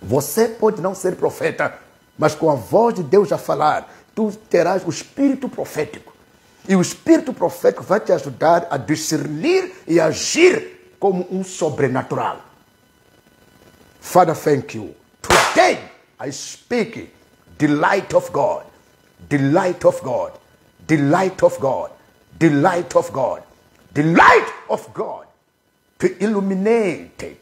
Você pode não ser profeta, mas com a voz de Deus a falar, tu terás o espírito profético. E o espírito profético vai te ajudar a discernir e agir como um sobrenatural. Father, thank you. Today I speak the light of God, the light of God, the light of God, the light of God, the light of God to illuminate.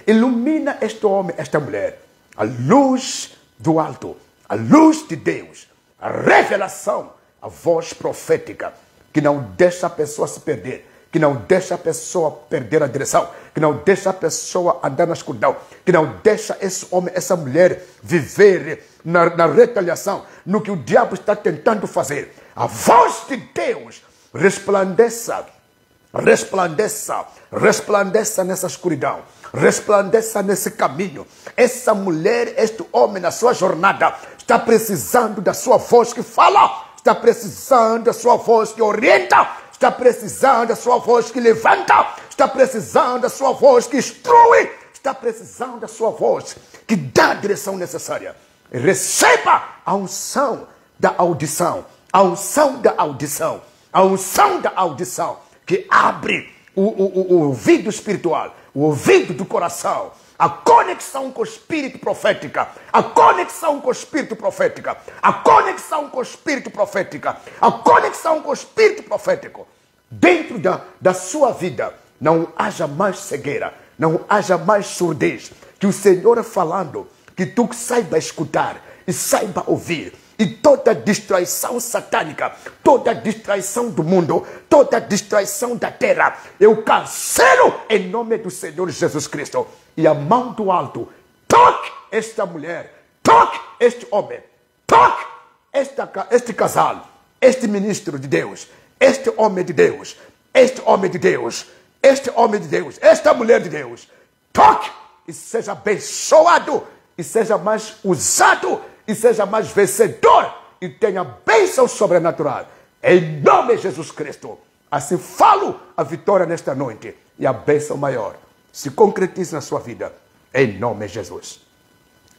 Ilumina este homem, esta mulher. A luz do alto, a luz de Deus, a revelação, a voz profética que não deixa a pessoa se perder, que não deixa a pessoa perder a direção, que não deixa a pessoa andar na escuridão, que não deixa esse homem, essa mulher viver na retaliação, no que o diabo está tentando fazer. A voz de Deus resplandeça, resplandeça, resplandeça nessa escuridão, resplandeça nesse caminho. Essa mulher, este homem na sua jornada está precisando da sua voz que fala, está precisando da sua voz que orienta, está precisando da sua voz que levanta, está precisando da sua voz que instrui, está precisando da sua voz que dá a direção necessária. Receba a unção da audição, a unção da audição, a unção da audição que abre o ouvido espiritual, o ouvido do coração, a conexão com o espírito profética, a conexão com o espírito profética, a conexão com o espírito profética, a conexão com o espírito profético. Dentro da sua vida não haja mais cegueira, não haja mais surdez. Que o Senhor falando, que tu saiba escutar e saiba ouvir. E toda distraição satânica, toda distraição do mundo, toda distraição da terra, eu cancelo em nome do Senhor Jesus Cristo. E a mão do alto, toque esta mulher, toque este homem, toque este casal, este ministro de Deus, este homem de Deus, este homem de Deus, este homem de Deus, esta mulher de Deus. Toque e seja abençoado, e seja mais usado, e seja mais vencedor, e tenha bênção sobrenatural. Em nome de Jesus Cristo. Assim falo a vitória nesta noite, e a bênção maior se concretize na sua vida. Em nome de Jesus.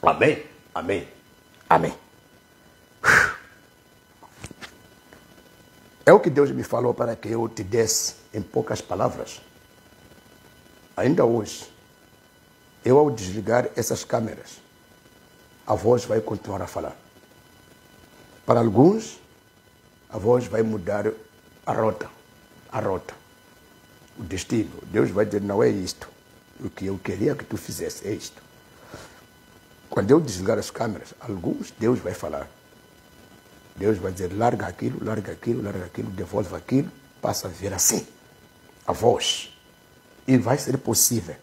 Amém, amém, amém. É o que Deus me falou para que eu te desse em poucas palavras. Ainda hoje, eu ao desligar essas câmeras, a voz vai continuar a falar. Para alguns, a voz vai mudar a rota, o destino. Deus vai dizer, não é isto. O que eu queria que tu fizesse é isto. Quando eu desligar as câmeras, alguns, Deus vai falar. Deus vai dizer, larga aquilo, devolve aquilo, passa a ver assim, a voz. E vai ser possível.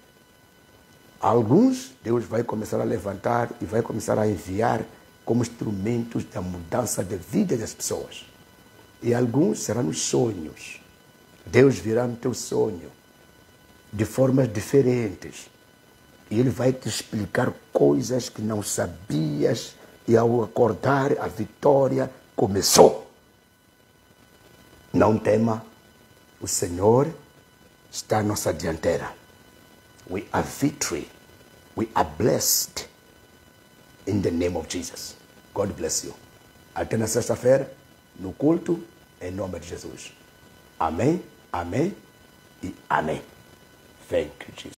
Alguns, Deus vai começar a levantar e vai começar a enviar como instrumentos da mudança de vida das pessoas. E alguns serão nos sonhos. Deus virá no teu sonho de formas diferentes. E Ele vai te explicar coisas que não sabias. E ao acordar, a vitória começou. Não tema, o Senhor está à nossa dianteira. We are victory. We are blessed in the name of Jesus. God bless you. Até na sexta-feira, no culto, em nome de Jesus. Amém, amém e amém. Thank you, Jesus.